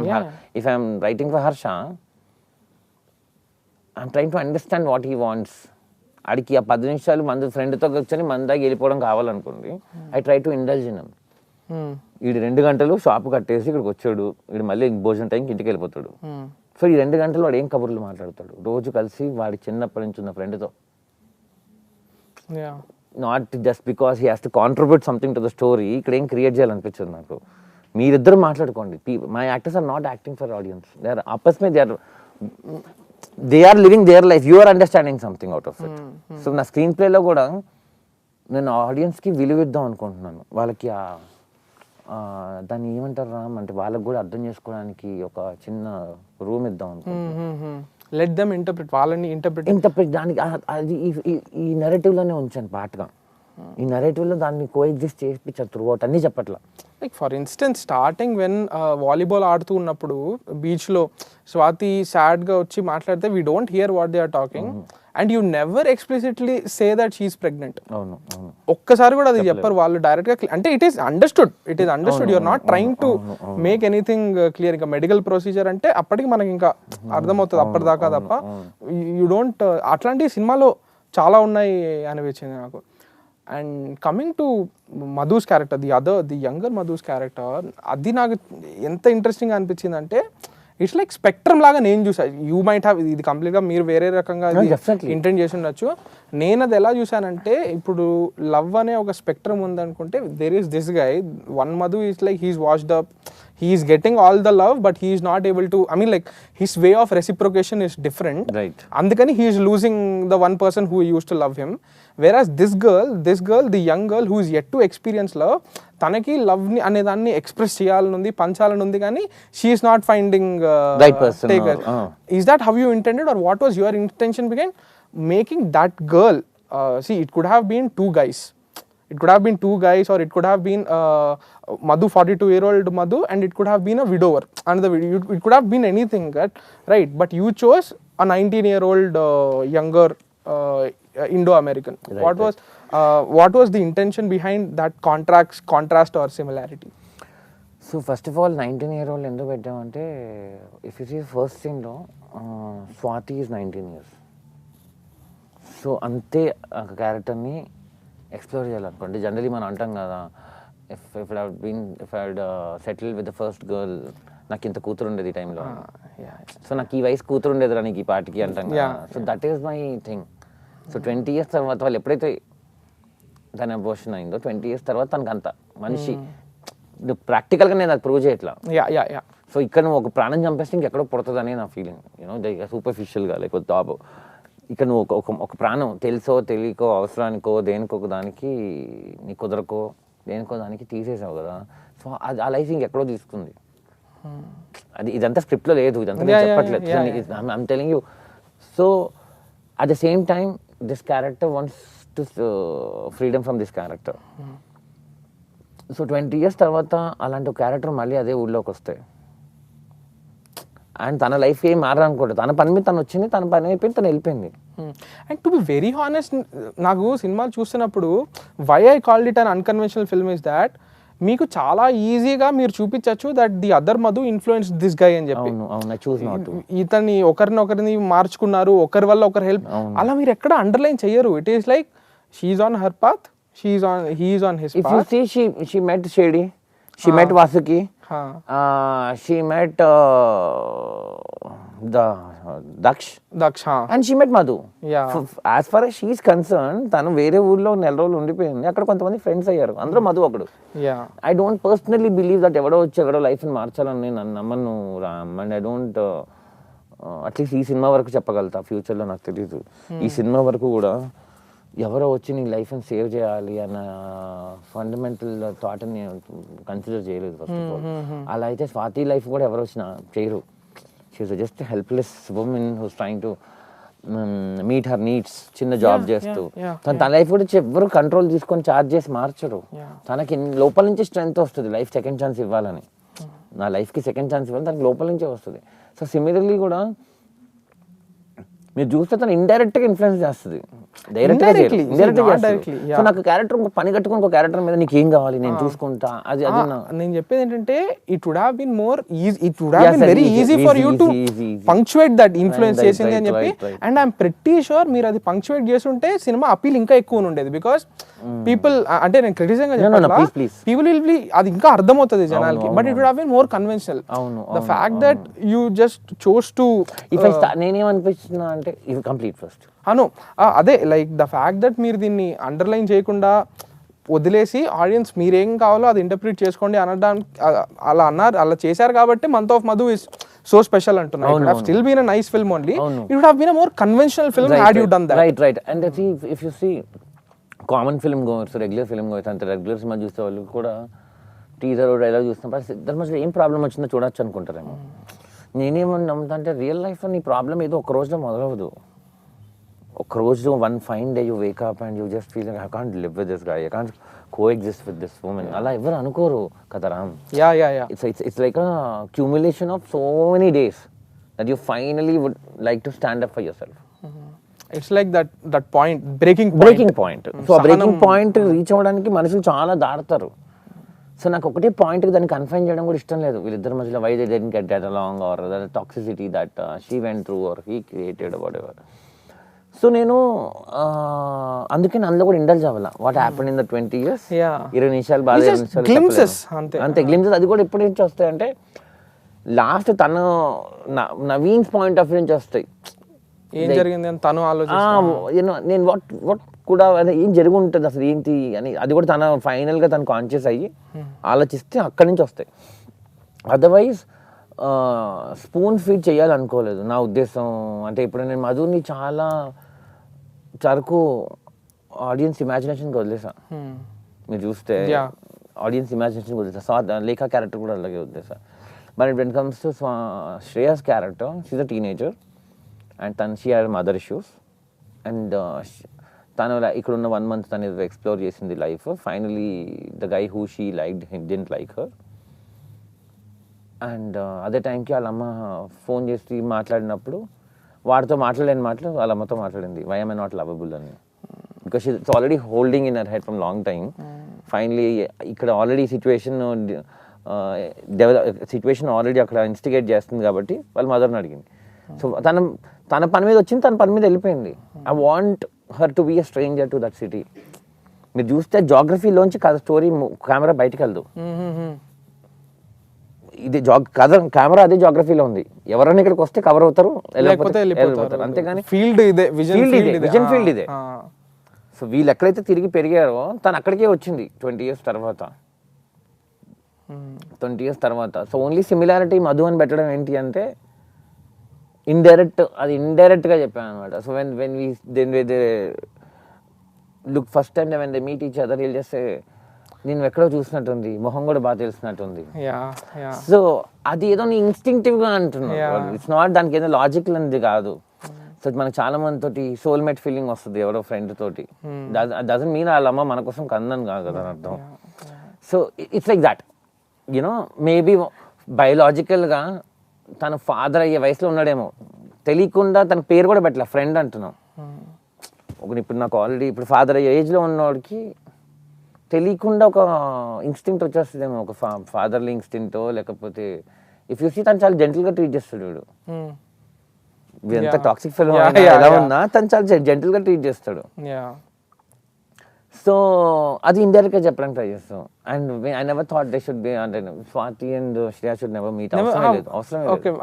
I'm writing for Harsha, I'm trying to understand what he wants. ఆడికి ఆ 10 నిమిషాలు ఫ్రెండ్తో కూర్చొని మందాగి వెళ్ళిపోవడం కావాలనుకోండి, I try to indulge in him. వీడు 2 గంటలు షాప్ కట్టేసి ఇక్కడికి వచ్చాడు, వీడు మళ్ళీ భోజనం టైంకి ఇంటికి వెళ్ళిపోతాడు. సో ఈ 2 గంటలు వాడు ఏం కబుర్లు మాట్లాడతాడు రోజు కలిసి వాడి చిన్నప్పటి నుంచి ఉన్న ఫ్రెండ్తో. Not just because he has to contribute something to the story. ఇక్కడ ఏం క్రియేట్ చేయాలనిపించదు నాకు. మీరిద్దరు మాట్లాడుకోండి. My actors are not acting for audience, they are ఆపస్ మే, they are living their life, you are understanding something out of it. So నా స్క్రీన్ ప్లేలో కూడా నేను ఆడియన్స్కి విలువ ఇద్దాం అనుకుంటున్నాను. వాళ్ళకి దాన్ని ఏమంటారు రామ్ అంటే, వాళ్ళకి కూడా అర్థం చేసుకోవడానికి ఒక చిన్న రూమ్ ఇద్దాం అనుకుంటున్నాను. లెట్ దెమ్ ఇంటర్ప్రిట్, వాళ్ళని ఇంటర్ప్రిట్ దానికి అది ఈ నెరేటివ్లోనే ఉంచాను పార్ట్గా. ఈ నెరేటివ్లో దాన్ని కోఎగ్జిస్ట్ చేయించారు త్రూ అవుట్, అన్నీ చెప్పట్లా. Like for instance starting when volleyball ఆడుతూ ఉన్నప్పుడు బీచ్లో స్వాతి సాడ్గా వచ్చి మాట్లాడితే we don't hear what they are talking and you never explicitly say that she's pregnant. ఒక్కసారి కూడా అది చెప్పరు వాళ్ళు డైరెక్ట్గా. అంటే it is understood you're not trying to make anything clear. ఇంకా మెడికల్ ప్రొసీజర్ అంటే అప్పటికి మనకి ఇంకా అర్థమవుతుంది అప్పటిదాకా తప్ప. యూ డోంట్, అట్లాంటి సినిమాలో చాలా ఉన్నాయి అనిపించింది నాకు. And coming to Madhu's character, the younger Madhu's character, అది నాకు ఎంత ఇంట్రెస్టింగ్ అనిపించింది అంటే, ఇట్స్ లైక్ స్పెక్ట్రమ్ లాగా నేను చూసాను. యూ మైట్ హ్యావ్, ఇది కంప్లీట్గా మీరు వేరే రకంగా ఇంటెంట్ చేసి ఉండొచ్చు. నేను అది ఎలా చూసానంటే, ఇప్పుడు లవ్ అనే ఒక స్పెక్ట్రమ్ ఉందనుకుంటే, there is this guy, one Madhu is like he's watched up, he is getting all the love but he is not able to, I mean like his way of reciprocation is different, right? Andukani he is losing the one person who used to love him, whereas this girl, the young girl who is yet to experience love, tanaki love ni ane danni express cheyalundi panchalundi gaani she is not finding right person. Is that how you intended, or what was your intention behind making that girl see, it could have been 2 guys, it could have been 2 guys, or it could have been Madhu, 42-year-old Madhu, and it could have been a widower, it could have been anything, right? But you chose a 19-year-old younger Indo-American. What was the intention behind that contrast or similarity? So first of all 19-year-old ఎందుకు పెట్టామంటే ఇఫ్ యూ సీ ఫస్ట్ సీన్లో స్వాతి ఈజ్ 19 years. సో అంతే ఆ క్యారెక్టర్ని ఎక్స్ప్లోర్ చేయాలనుకోండి. జనరలీ మనం అంటాం కదా, if I settle with the first girl, నాకు ఇంత కూతురు ఉండేది ఈ టైంలో. సో నాకు ఈ వయసు కూతురు ఉండేది రా నీకు ఈ పాటికి అంటాం కదా. So that is my thing. So 20 years తర్వాత వాళ్ళు ఎప్పుడైతే తన అబోర్షన్ అయిందో 20 years తర్వాత తనకు అంత మనిషి ప్రాక్టికల్గా నేను అది ప్రూవ్ చేయట్లా. సో ఇక్కడ నువ్వు ఒక ప్రాణం చంపేస్తే ఇంకెక్కడో పుడుతుందనే నా ఫీలింగ్, యూనో సూపర్ఫిషియల్గా లేకపోతే తాబో. ఇక్కడ నువ్వు ఒక ప్రాణం తెలుసో తెలియకో అవసరానికో దేనికో దానికి నీ కుదరకో దేనికో దానికి తీసేసావు కదా. సో అది ఆ లైఫ్ ఇంకెక్కడో తీసుకుంది. అది ఇదంతా స్క్రిప్ట్లో లేదు, ఇదంతా నేను చెప్పట్లేదు, I'm telling you. So at the same time this character wants to freedom from this character. So 20 years తర్వాత అలాంటి ఒక క్యారెక్టర్ మళ్ళీ అదే ఊళ్ళోకి వస్తాయి అండ్ తన లైఫ్ ఏం మారాలనుకోండి, తన పని మీద తను వచ్చింది, తన పని అయిపోయింది, తను వెళ్ళిపోయింది. And to be very honest, నాకు సినిమాలు చూస్తున్నప్పుడు why I called it an unconventional film is that మీకు చాలా ఈజీగా మీరు చూపించచ్చు that the other Madhu influence this guy అని చెప్పి. ఇతన్ని ఒకరిని మార్చుకున్నారు, ఒకరి వల్ల ఒకరు హెల్ప్, అలా మీరు ఎక్కడ అండర్లైన్ చెయ్యరు. It is like she's on her path, he is on his path. If you see, she met Shady, she met Vasuki, she met the Daksh, and she met Madhu. As far as she is concerned, tanu vere ఊర్లో నెల రోజులు ఉండిపోయింది, అక్కడ కొంతమంది ఫ్రెండ్స్ అయ్యారు, అందులో మధు ఒకడు. I don't personally believe that ఎవడో వచ్చి ఎవడో లైఫ్ని మార్చాలని నేను నమ్మను Ram. And I don't at least ఈ సినిమా వరకు చెప్పగలుగుతా, ఫ్యూచర్లో నాకు తెలీదు. ఈ సినిమా వరకు కూడా ఎవరో వచ్చి నీ లైఫ్ని సేవ్ చేయాలి అన్న ఫండమెంటల్ థాట్ని నేను కన్సిడర్ చేయలేదు ఫస్ట్ ఆఫ్ ఆల్. అలా అయితే స్వాతి లైఫ్ కూడా ఎవరు వచ్చినా చేయరు. She is just helpless women who's trying to meet her needs. చిన్న జాబ్ చేస్తూ తన లైఫ్ కూడా ఎవరు కంట్రోల్ తీసుకొని చార్జ్ చేసి మార్చరు. తనకి లోపల నుంచి స్ట్రెంగ్త్ వస్తుంది లైఫ్ సెకండ్ ఛాన్స్ ఇవ్వాలని. నా లైఫ్కి సెకండ్ ఛాన్స్ ఇవ్వాలి, తనకి లోపల నుంచే వస్తుంది. సో సిమిలర్లీ కూడా మీరు చూస్తే తను ఇండైరెక్ట్గా ఇన్ఫ్లుయెన్స్ చేస్తుంది, డైరెక్ట్గా చేస్తుంది. సో నాకు క్యారెక్టర్ పని కట్టుకుని ఒక క్యారెక్టర్ మీద నీకు ఏం కావాలి నేను చూసుకుంటా, అది నేను చెప్పేది ఏంటంటే it would have been more it would have been very easy for you to punctuate that influence చేసింది అని చెప్పి. అండ్ ఐఎమ్ ప్రెట్టీ షూర్ మీరు అది పంక్చువేట్ చేస్తుంటే సినిమా అపీల్ ఇంకా ఎక్కువ ఉండేది. బికాస్ పీపుల్ అంటే నేను క్రిటిసిజం గా చెప్పాలా, పీపుల్ విల్ బి అది ఇంకా అర్థమవుతుంది జనాలకి. But it would have been more conventional. The fact that you just chose to నేనేమనిపిస్తున్నా అంటే ఇది కంప్లీట్ ఫస్ట్ అను అదే లైక్ ద ఫ్యాక్ట్ దట్ మీరు దీన్ని అండర్లైన్ చేయకుండా వదిలేసి ఆడియన్స్ మీరేం కావాలో అది ఇంటర్ప్రిట్ చేసుకోండి అనడానికి అలా అన్నారు, అలా చేశారు కాబట్టి month of Madhu is so special అంటున్నారు. It would have still been a nice film only, it would have been a more conventional film had you done that. Right and if you see common film goers, regular film goers అంటే రెగ్యులర్ సినిమా చూసే వాళ్ళు కూడా టీజర్ డైలాగ్ చూస్తున్నప్పుడు ఇద్దరి మధ్యలో ఏం ప్రాబ్లం వచ్చిందో చూడొచ్చు అనుకుంటారేమో. నేనేమని నమ్ముతా అంటే రియల్ లైఫ్లో నీ ప్రాబ్లం ఏదో ఒక రోజులో మొదలవదు. ఒక రోజు one fine day you wake up and you just feel I can't live with this guy, I can't coexist with this woman. అలా ఎవరు అనుకోరు కదా Ram. It's like a cumulation of so many days that you finally would like to stand up for yourself. It's like that point breaking point. So ఆ బ్రేకింగ్ పాయింట్ రీచ్ అవ్వడానికి మనుషులు చాలా దాడతారు. సో నాకు ఒకటే పాయింట్కి దాన్ని కన్ఫైన్ చేయడం కూడా ఇష్టం లేదు. వీళ్ళిద్దరి మధ్యలో why they didn't get get along or the toxicity that she went through or he created whatever. So నేను అందుకే అందులో కూడా ఇండల్జ్ అవ్వాల what happened in the 20 years. 20 నిమిషాలు బాగా అంతే గ్లిమ్సెస్. అది కూడా ఎప్పుడు నుంచి వస్తాయంటే లాస్ట్ తను నవీన్స్ పాయింట్ ఆఫ్ వ్యూ నుంచి వస్తాయి. ఏం జరిగింది అని తను ఆలోచిస్తాను నేను వాట్ కూడా ఏం జరిగి ఉంటుంది అసలు ఏంటి అని. అది కూడా తన ఫైనల్గా తను కాన్షియస్ అయ్యి ఆలోచిస్తే అక్కడి నుంచి వస్తాయి. అదర్వైజ్ స్పూన్ ఫీడ్ చేయాలనుకోలేదు నా ఉద్దేశం. అంటే ఇప్పుడు నేను మధుని చాలా చరకు ఆడియన్స్ ఇమాజినేషన్కి వదిలేసా. మీరు చూస్తే ఆడియన్స్ ఇమాజినేషన్కి వదిలేసా. లేఖా క్యారెక్టర్ కూడా అలాగే వదిలేసా. But when it comes to Shreya's character, she's a teenager and she had mother issues and తను ఇక్కడ ఉన్న 1 month తను ఎక్స్ప్లోర్ చేసింది life. Finally the guy who she liked him didn't like her. And అదే టైంకి వాళ్ళ అమ్మ ఫోన్ చేసి మాట్లాడినప్పుడు వాడితో మాట్లాడలేని మాటలు వాళ్ళ అమ్మతో మాట్లాడింది, why am I not lovable అని. Because it's already holding in her head from long time. Finally ఇక్కడ ఆల్రెడీ సిచ్యువేషన్ సిచ్యువేషన్ ఆల్రెడీ అక్కడ ఇన్స్టిగేట్ చేస్తుంది కాబట్టి వాళ్ళ మదర్ని అడిగింది. సో తన పని మీద వచ్చింది, తన పని మీద వెళ్ళిపోయింది. I want her to be a stranger to that city. మీరు చూస్తే జాగ్రఫీలోంచి కథ స్టోరీ కెమెరా బయటకు వెళ్దు. ఇది కథ కెమెరా అదే జాగ్రఫీలో ఉంది. ఎవరైనా ఇక్కడికి వస్తే కవర్ అవుతారు, వెళ్ళిపోతారు. అంతేగాని ఫీల్డ్ ఇదే, విజన్ ఫీల్డ్ ఇదే. సో వీళ్ళు ఎక్కడైతే తిరిగి పెరిగారో తను అక్కడికే వచ్చింది 20 years తర్వాత. 20 years తర్వాత. సో ఓన్లీ సిమిలారిటీ మధు అని పెట్టడం ఏంటి అంటే ఇండైరెక్ట్గా చెప్పాను అనమాట. So when look first time when they meet each other వీళ్ళు చేస్తే నేను ఎక్కడో చూసినట్టుంది, మొహం కూడా బాగా తెలిసినట్టుంది. సో అది ఏదో ఇన్స్టింక్టివ్గా అంటున్నాను. ఇట్స్ నాట్ దానికి ఏదో లాజికల్ అనేది కాదు. సో మనకు చాలా మంది తోటి సోల్మేట్ ఫీలింగ్ వస్తుంది ఎవరో ఫ్రెండ్ తోటి. డజంట్ మీన్ వాళ్ళ అమ్మ మన కోసం కందని కాదు కదా అర్థం. So it's like that you know. Maybe బయోలాజికల్గా తన ఫాదర్ అయ్యే వయసులో ఉన్నాడేమో, తెలియకుండా తన పేరు కూడా పెట్టలే, ఫ్రెండ్ అంటున్నాం. ఇప్పుడు నాకు ఆల్రెడీ ఇప్పుడు ఫాదర్ అయ్యే ఏజ్లో ఉన్నవాడికి తెలియకుండా ఒక ఇన్స్టింక్ట్ వచ్చేస్తుందేమో, ఒక ఫాదర్లీ ఇన్స్టింక్టో లేకపోతే ఇఫ్ యూ సీ తను చాలా జెంటల్గా ట్రీట్ చేస్తాడు వీడు. ఎంత టాక్సిక్ ఫిల్మ్ ఎలా ఉన్నా తను చాలా జెంటల్గా ట్రీట్ చేస్తాడు. సో అది ఇండైరెక్ట్గా చెప్పడానికి ట్రై చేస్తాం. And I never thought they should be అంటే Swathi and Shreya should never meet.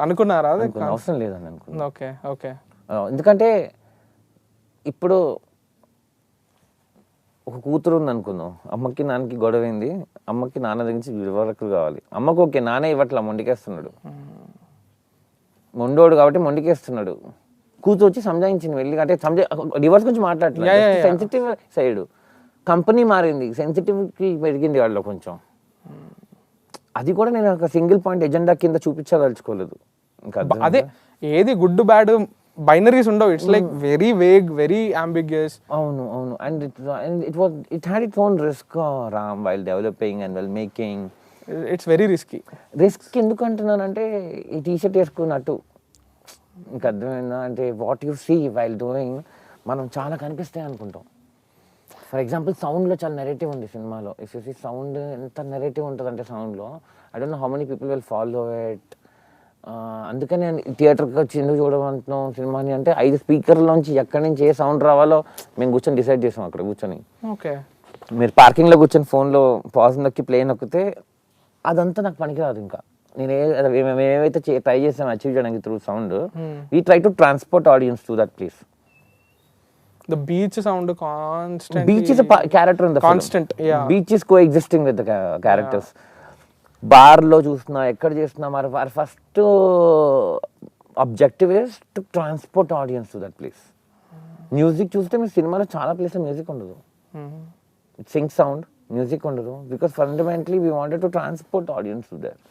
అనుకున్నారా? అవసరం లేదని అనుకున్నా. ఎందుకంటే ఇప్పుడు ఒక కూతురు ఉంది అనుకుందాం, అమ్మకి నాన్నకి గొడవ అయింది, అమ్మకి నాన్న దగ్గర నుంచి వివరకులు కావాలి. అమ్మకు ఓకే నాన్న ఇవ్వట్లా, మొండికేస్తున్నాడు, మొండోడు కాబట్టి మొండికేస్తున్నాడు. కూతురు వచ్చి సంజాయించింది వెళ్ళి, అంటే డివోర్స్ గురించి మాట్లాడట్లేదు, సెన్సిటివ్ సైడ్. కంపెనీ మారింది, సెన్సిటివ్కి పెరిగింది వాళ్ళలో కొంచెం. అది కూడా నేను ఒక సింగిల్ పాయింట్ ఎజెండా కింద చూపించదలుచుకోలేదు. ఇంకా అదే ఏది గుడ్ బ్యాడ్ బైనరీస్ ఉండవు. It's like very vague, very ambiguous. అవును. And it had its own risk Ram while developing and while making. It's very risky. Risk ఎందుకు అంటున్నానంటే ఈ టీషర్ట్ వేసుకున్నట్టు ఇంకా అర్థమైందా అంటే what you see while doing మనం చాలా కనిపిస్తాయి అనుకుంటాం. ఫర్ ఎగ్జాంపుల్ సౌండ్లో చాలా నెరేటివ్ ఉంది సినిమాలో. ఇఫ్ యూ సీ సౌండ్ ఎంత నెరేటివ్ ఉంటుంది అంటే సౌండ్లో I don't know how many people will follow it. అందుకని థియేటర్కి వచ్చి ఎందుకు చూడమంటున్నాం సినిమాని అంటే 5 స్పీకర్లోంచి ఎక్కడి నుంచి ఏ సౌండ్ రావాలో మేము కూర్చొని డిసైడ్ చేసాం అక్కడ కూర్చొని. ఓకే, మీరు పార్కింగ్లో కూర్చొని ఫోన్లో పాజ్ నొక్కి ప్లే నొక్కితే అదంతా నాకు పనికిరాదు. ఇంకా మేము ఏమైతే ట్రై చేసాం అచీవ్ చేయడానికి through sound, we try to transport audience to that place. The beach sound constant. Beach is a character in the constant, film. Yeah. Beach is coexisting with the characters. Bar లో చూస్తున్నా ఎక్కడ చేస్తున్నా వారి first objective is to transport audience to that place. Music చూస్తే మీ సినిమాలో చాలా ప్లేస్ మ్యూజిక్ ఉండదు, సింగ్ సౌండ్ మ్యూజిక్ ఉండదు. Because fundamentally we wanted to transport audience to that.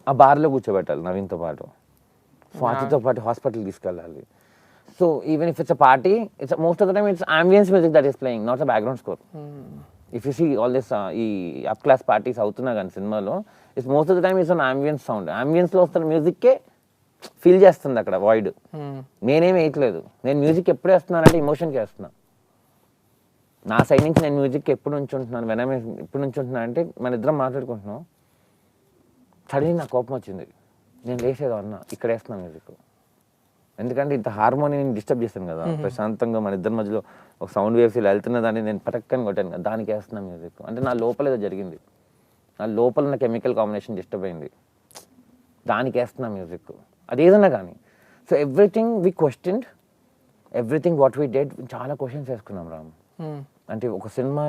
ఆ బార్లో కూర్చోబెట్టాలి నవీన్తో పాటు, స్వాతితో పాటు హాస్పిటల్ తీసుకెళ్ళాలి. So even if it's a party, it's most of the time it's ambience music that is playing, not a background score. If you see all this ఈ అప్ క్లాస్ పార్టీస్ అవుతున్నా కానీ సినిమాలో it's most of the time it's on ambience sound. అంబియన్స్లో వస్తున్న మ్యూజిక్కే ఫీల్ చేస్తుంది అక్కడ వాయిడ్. నేనేం వేయట్లేదు, నేను మ్యూజిక్ ఎప్పుడు వేస్తున్నానంటే ఇమోషన్కి వేస్తున్నా. నా సైడ్ నుంచి నేను మ్యూజిక్ ఎప్పుడు నుంచి ఉంటున్నాను, ఎప్పుడు నుంచి ఉంటున్నాను అంటే మన ఇద్దరం మాట్లాడుకుంటున్నాం, సడన్లీ నాకు కోపం వచ్చింది, నేను వేసేదో అన్నా ఇక్కడ వేస్తున్నా మ్యూజిక్. ఎందుకంటే ఇంత హార్మోనిని డిస్టర్బ్ చేస్తాను కదా, ప్రశాంతంగా మన ఇద్దరి మధ్యలో ఒక సౌండ్ వేవ్స్ ఇలా వెళ్తున్న దాన్ని నేను పటక్కని కొట్టాను కదా, దానికి వేస్తున్నా మ్యూజిక్. అంటే నా లోపల ఏదో జరిగింది, నా లోపల ఉన్న కెమికల్ కాంబినేషన్ డిస్టర్బ్ అయింది, దానికి వేస్తున్నా మ్యూజిక్. అది ఏదన్నా కానీ. So everything we questioned, everything what we did, చాలా క్వశ్చన్స్ వేసుకున్నాం రామ్. అంటే ఒక cinema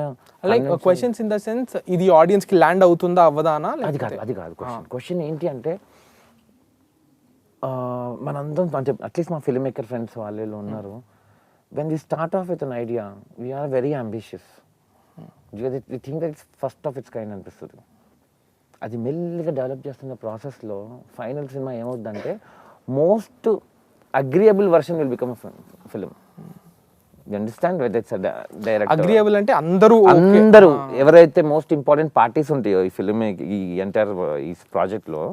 like questions in the sense ఇది ఆడియన్స్ కి ల్యాండ్ అవుతుందా అవ్వదానా? అది కాదు క్వశ్చన్ ఏంటి అంటే మనందరం అంటే అట్లీస్ట్ మా ఫిల్మ్ మేకర్ ఫ్రెండ్స్ వాళ్ళు ఉన్నారు. When we start off with an idea we're very ambitious. We think that it's first of its kind అనిపిస్తుంది. అది మెల్లిగా డెవలప్ చేస్తున్న ప్రాసెస్లో ఫైనల్ సినిమా ఏమవుతుందంటే most agreeable version will become film. You understand whether it's director agreeable అంటే అందరూ ఎవరైతే మోస్ట్ ఇంపార్టెంట్ పార్టీస్ ఉంటాయో ఈ ఫిల్మ్ ఈ ఎంటైర్ ఈ ప్రాజెక్ట్లో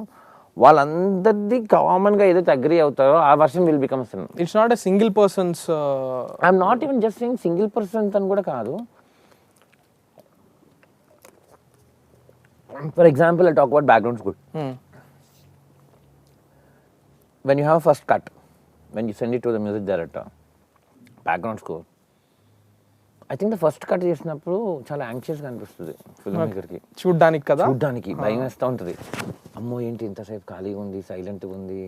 వాళ్ళందరిది కామన్ గా ఏదైతే అగ్రీ అవుతారో ఆ version will become cinema. It's not a single persons. I'm not even just saying single persons అని కూడా కాదు. For example, I talk about background score. When you have a first cut, when you send it to the music director, background score, I think the first cut చేసినప్పుడు చాలా యాంగ్షియస్గా అనిపిస్తుంది ఫిల్మ్ మేకర్కి. చూడ్డానికి కదా, చూడ్డానికి భయం వేస్తూ ఉంటుంది. అమ్మో ఏంటి ఇంతసేపు ఖాళీగా ఉంది, సైలెంట్గా ఉంది,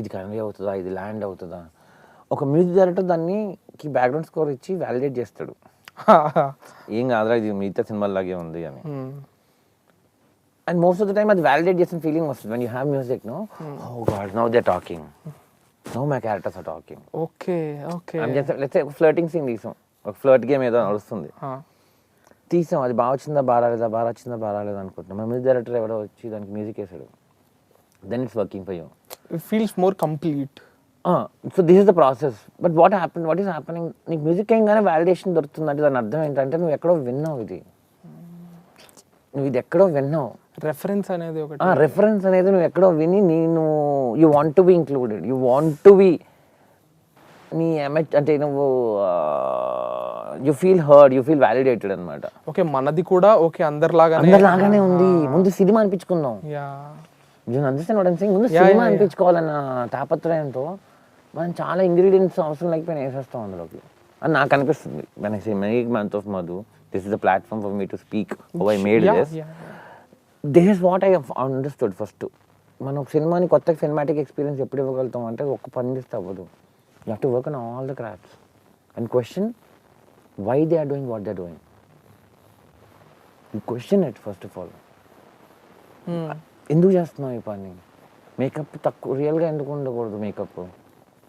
ఇది కన్వే అవుతుందా, ఇది ల్యాండ్ అవుతుందా. ఒక మ్యూజిక్ డైరెక్టర్ దానికి బ్యాక్గ్రౌండ్ స్కోర్ ఇచ్చి వ్యాలిడేట్ చేస్తాడు. ఏం కాదురా ఇది మిగతా సినిమాలాగే ఉంది అని. And most of the time అది వ్యాలిడేట్ చేసిన ఫీలింగ్ వస్తుంది when you have music. No oh god now they talking, now my characters are talking. Okay okay, let's say ఒక ఫ్లర్టింగ్ సీన్ తీసాం, ఒక ఫ్లర్ట్ గేమ్ ఏదో నడుస్తుంది, తీసాం. అది బాగా వచ్చిందా బాగా రాలేదా, బాగా వచ్చిందా బాగా రాలేదా అనుకుంటున్నాం. మా మ్యూజిక్ డైరెక్టర్ ఎవడో వచ్చి దానికి మ్యూజిక్ వేసాడు. Then it's working for you, it feels more complete. So this is the process. But what is happening, నీకు మ్యూజిక్ ఏంగానే వ్యాలిడేషన్ దొరుకుతుంది అంటే దాని అర్థం ఏంటంటే నువ్వు ఎక్కడో విన్నావు, నువ్వు ఇది ఎక్కడో విన్నావు. రెఫరెన్స్ అనేది ఒకటి, రెఫరెన్స్ అనేది నువ్వు ఎక్కడో విని నేను you want to be included, you want to be నీ అంటే నువ్వు you feel heard, you feel validated అనమాట. ఓకే మనది కూడా ఓకే అందరిలాగానే ఉంది. ముందు సినిమా అనిపించుకుందాం, ముందు సినిమా అనిపించుకోవాలన్న తాపత్రయంతో మనం చాలా ఇంగ్రీడియంట్స్ అవసరం లేకపోయినా వేసేస్తాం అందులోకి అని నాకు అనిపిస్తుంది. when I say make month of Madhu, this is the platform for me to speak how I made this. This is what I have understood first. మనం ఒక సినిమాని కొత్త సినిమాటిక్ ఎక్స్పీరియన్స్ ఎప్పుడు ఇవ్వగలుగుతాం అంటే ఒక్క పని చేస్తే అవ్వదు. You have to work on all the crafts and question why they are doing what they are doing. You question it first of all. ఎందుకు చేస్తున్నావు ఈ పని, మేకప్ తక్కువ రియల్గా ఎందుకు ఉండకూడదు మేకప్.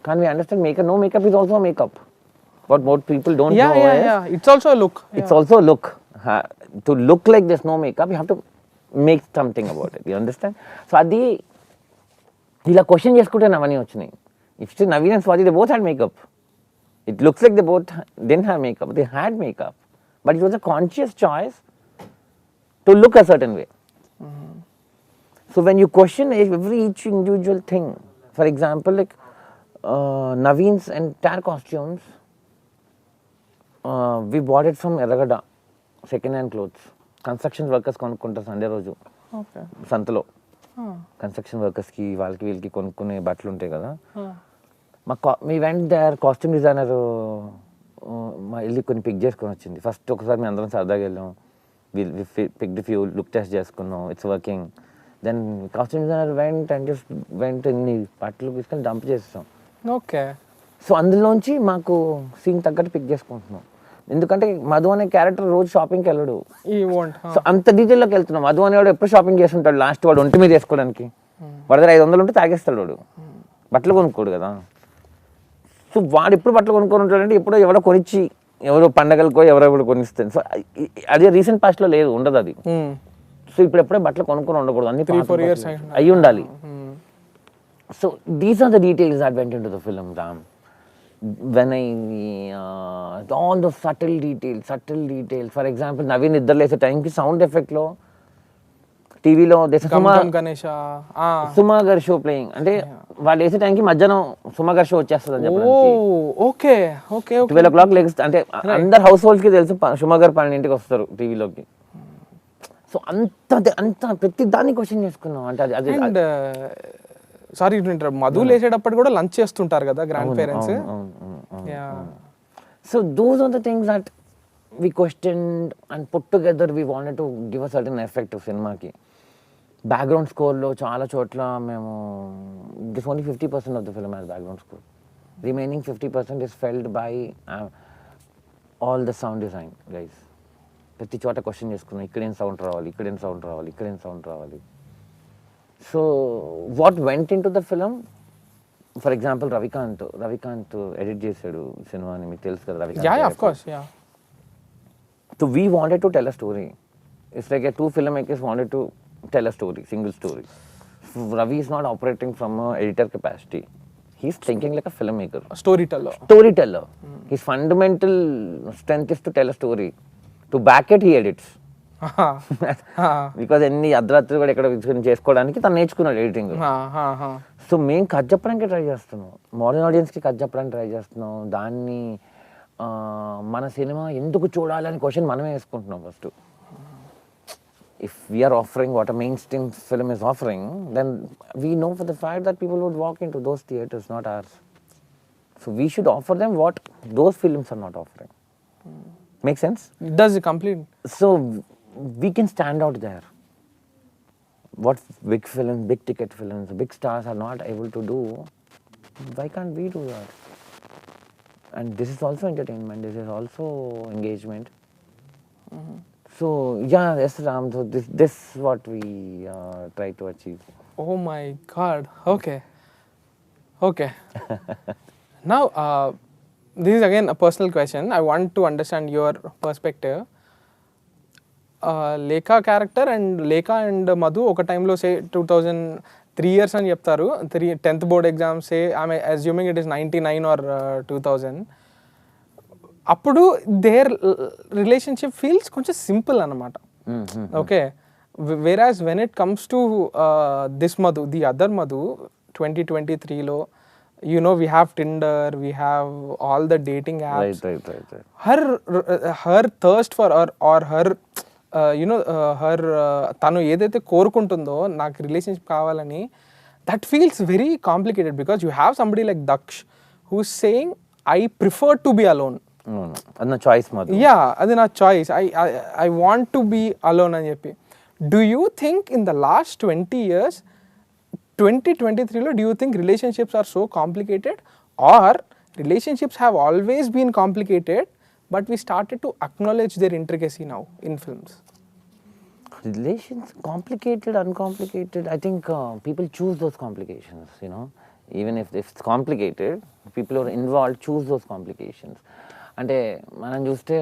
కానీ we understand makeup, no makeup is also a makeup. What people don't know is it's also a look. It's also a look. To look like there's no makeup, you have to make something about it. You understand? So అది ఇలా క్వశ్చన్ చేసుకుంటే అవన్నీ వచ్చినాయి. If you Naveen and Swati, they both had makeup. It looks like they both didn't have makeup. They had makeup, but it was a conscious choice to look a certain way. So when you question each individual thing, for example, like Naveen's entire costumes, we bought it from Erragada, second-hand clothes. Construction workers కొనుక్కుంటారు సండే రోజు సంతలో. కన్స్ట్రక్షన్ వర్కర్స్కి వాళ్ళకి వీళ్ళకి కొనుక్కునే బట్టలు ఉంటాయి కదా. మీ వెంట దేర్ కాస్ట్యూమ్ డిజైనర్ మా వెళ్ళి కొన్ని పిక్ చేసుకొని వచ్చింది. ఫస్ట్ ఒకసారి మేము అందరం సరదాగా వెళ్ళాం, pick the few look test చేసుకున్నాం, it's working. Then costume designer వెంట ఇన్ని బట్టలు తీసుకొని డంప్ చేస్తాం. ఓకే, సో అందులోంచి మాకు సీన్ తగ్గట్టు పిక్ చేసుకుంటున్నాం. ఎందుకంటే మధు అనే క్యారెక్టర్ రోజు షాపింగ్కి వెళ్ళడు. సో అంత డీటెయిల్లోకి వెళ్తున్నాం. మధు అనేవాడు ఎప్పుడు షాపింగ్ చేస్తుంటాడు, లాస్ట్ వాడు ఒంటి మీద వేసుకోవడానికి వాడి దగ్గర 500 ఉంటే తాగేస్తాడు వాడు, బట్టలు కొనుక్కోడు కదా. సో వాడు ఎప్పుడు బట్టలు కొనుక్కొని ఉంటాడంటే ఎప్పుడో ఎవడో కొనిచ్చి, ఎవరో పండగలకో ఎవరెవరు కొనిస్తాడు. సో అదే రీసెంట్ పాస్ట్లో లేదు, ఉండదు అది. సో ఇప్పుడు ఎప్పుడే బట్టలు కొనుక్కొని ఉండకూడదు, అన్ని 3-4 years అయి ఉండాలి. So these are the details that went into the film రామ్. When all the subtle details, for example, Naveen నిద్ర లేసే టైంకి సౌండ్ ఎఫెక్ట్లో టీవీలో సుమా గారి షో ప్లేయింగ్, అంటే వాళ్ళు వేసే టైంకి మధ్యాహ్నం సుమా గారి షో వచ్చేస్తుంది అని చెప్పడానికి 12 o'clock లెగిస్తే, అంటే అందరు హౌస్ హోల్డ్స్కి తెలుసు సుమా గారు 12 వస్తారు టీవీలోకి. సో అంత ప్రతి దాన్ని క్వశ్చన్ చేసుకున్నాం. అంటే అది సారీ మధు లేచేటప్పుడు కూడా లంచ్ చేస్తుంటారు కదా grandparents. So those are the things that we questioned and put together. We wanted to give a certain effect సినిమాకి. బ్యాక్గ్రౌండ్ స్కోర్లో చాలా చోట్ల మేము this only 50% of the film has background score. Remaining 50% is filled by all the sound design guys. ప్రతి చోట క్వశ్చన్ చేసుకున్నాం, ఇక్కడేం సౌండ్ రావాలి, ఇక్కడేం సౌండ్ రావాలి, ఇక్కడేం సౌండ్ రావాలి. So what went into the film, for example, Ravikanth edit చేసాడు సినిమాని, మీకు తెలుసు కదా Ravikanth. Yeah, of course, yeah. So we wanted to tell a story. It's like two filmmakers wanted to tell a story, single story. So Ravi is not operating from a editor capacity. He's thinking like a filmmaker, a storyteller. His fundamental strength is to tell a story. To back it, he edits. Because ఎన్ని అర్ధరాత్రి కూడా ఎక్కడ చేసుకోవడానికి తను నేర్చుకున్నాడు ఎడిటింగ్. సో మేము కథ చెప్పడానికి ట్రై చేస్తున్నాం, మోడర్న్ ఆడియన్స్కి కథ చెప్పడానికి ట్రై చేస్తున్నాం. దాన్ని మన సినిమా ఎందుకు చూడాలని క్వశ్చన్ మనమే వేసుకుంటున్నాం first. if we are offering what a mainstream film is offering, then we know for the fact that people would walk into those theatres, not ours. So we should offer them what those films are not offering. Make sense? Does it complete? So we can stand out there. What big films, big ticket films, big stars are not able to do, why can't we do that? And this is also entertainment, this is also engagement. So yeah, yes Ram, so this is what we try to achieve. Oh my God. Okay. Now, this is again a personal question. I want to understand your perspective. Lekha character and Lekha and Madhu ఒక టైంలో సే 2003 years అని చెప్తారు. 10th board exams say I'm assuming it is 99 or 2000. అప్పుడు దేర్ రిలేషన్షిప్ ఫీల్స్ కొంచెం సింపుల్ అన్నమాట. Okay, whereas when it comes to this Madhu, the other Madhu 2023లో, you know, we have Tinder, we have all the dating apps. Right. Her thirst for or her you know, her తను ఏదైతే కోరుకుంటుందో నాకు రిలేషన్షిప్ కావాలని, that feels very complicated because you have somebody like Daksh who's saying I prefer to be alone. No, అది నా చాయిస్ Madhu. Yeah, అది నా choice. I want to be alone అని చెప్పి. Do you think in the last 20 years 2023లో do you think relationships are so complicated, or relationships have always been complicated but we started to acknowledge their intricacy now in films? Relations, complicated, uncomplicated, I think people choose those complications, you know. Even if it's complicated, people who are involved choose those complications. అంటే మనం చూస్తే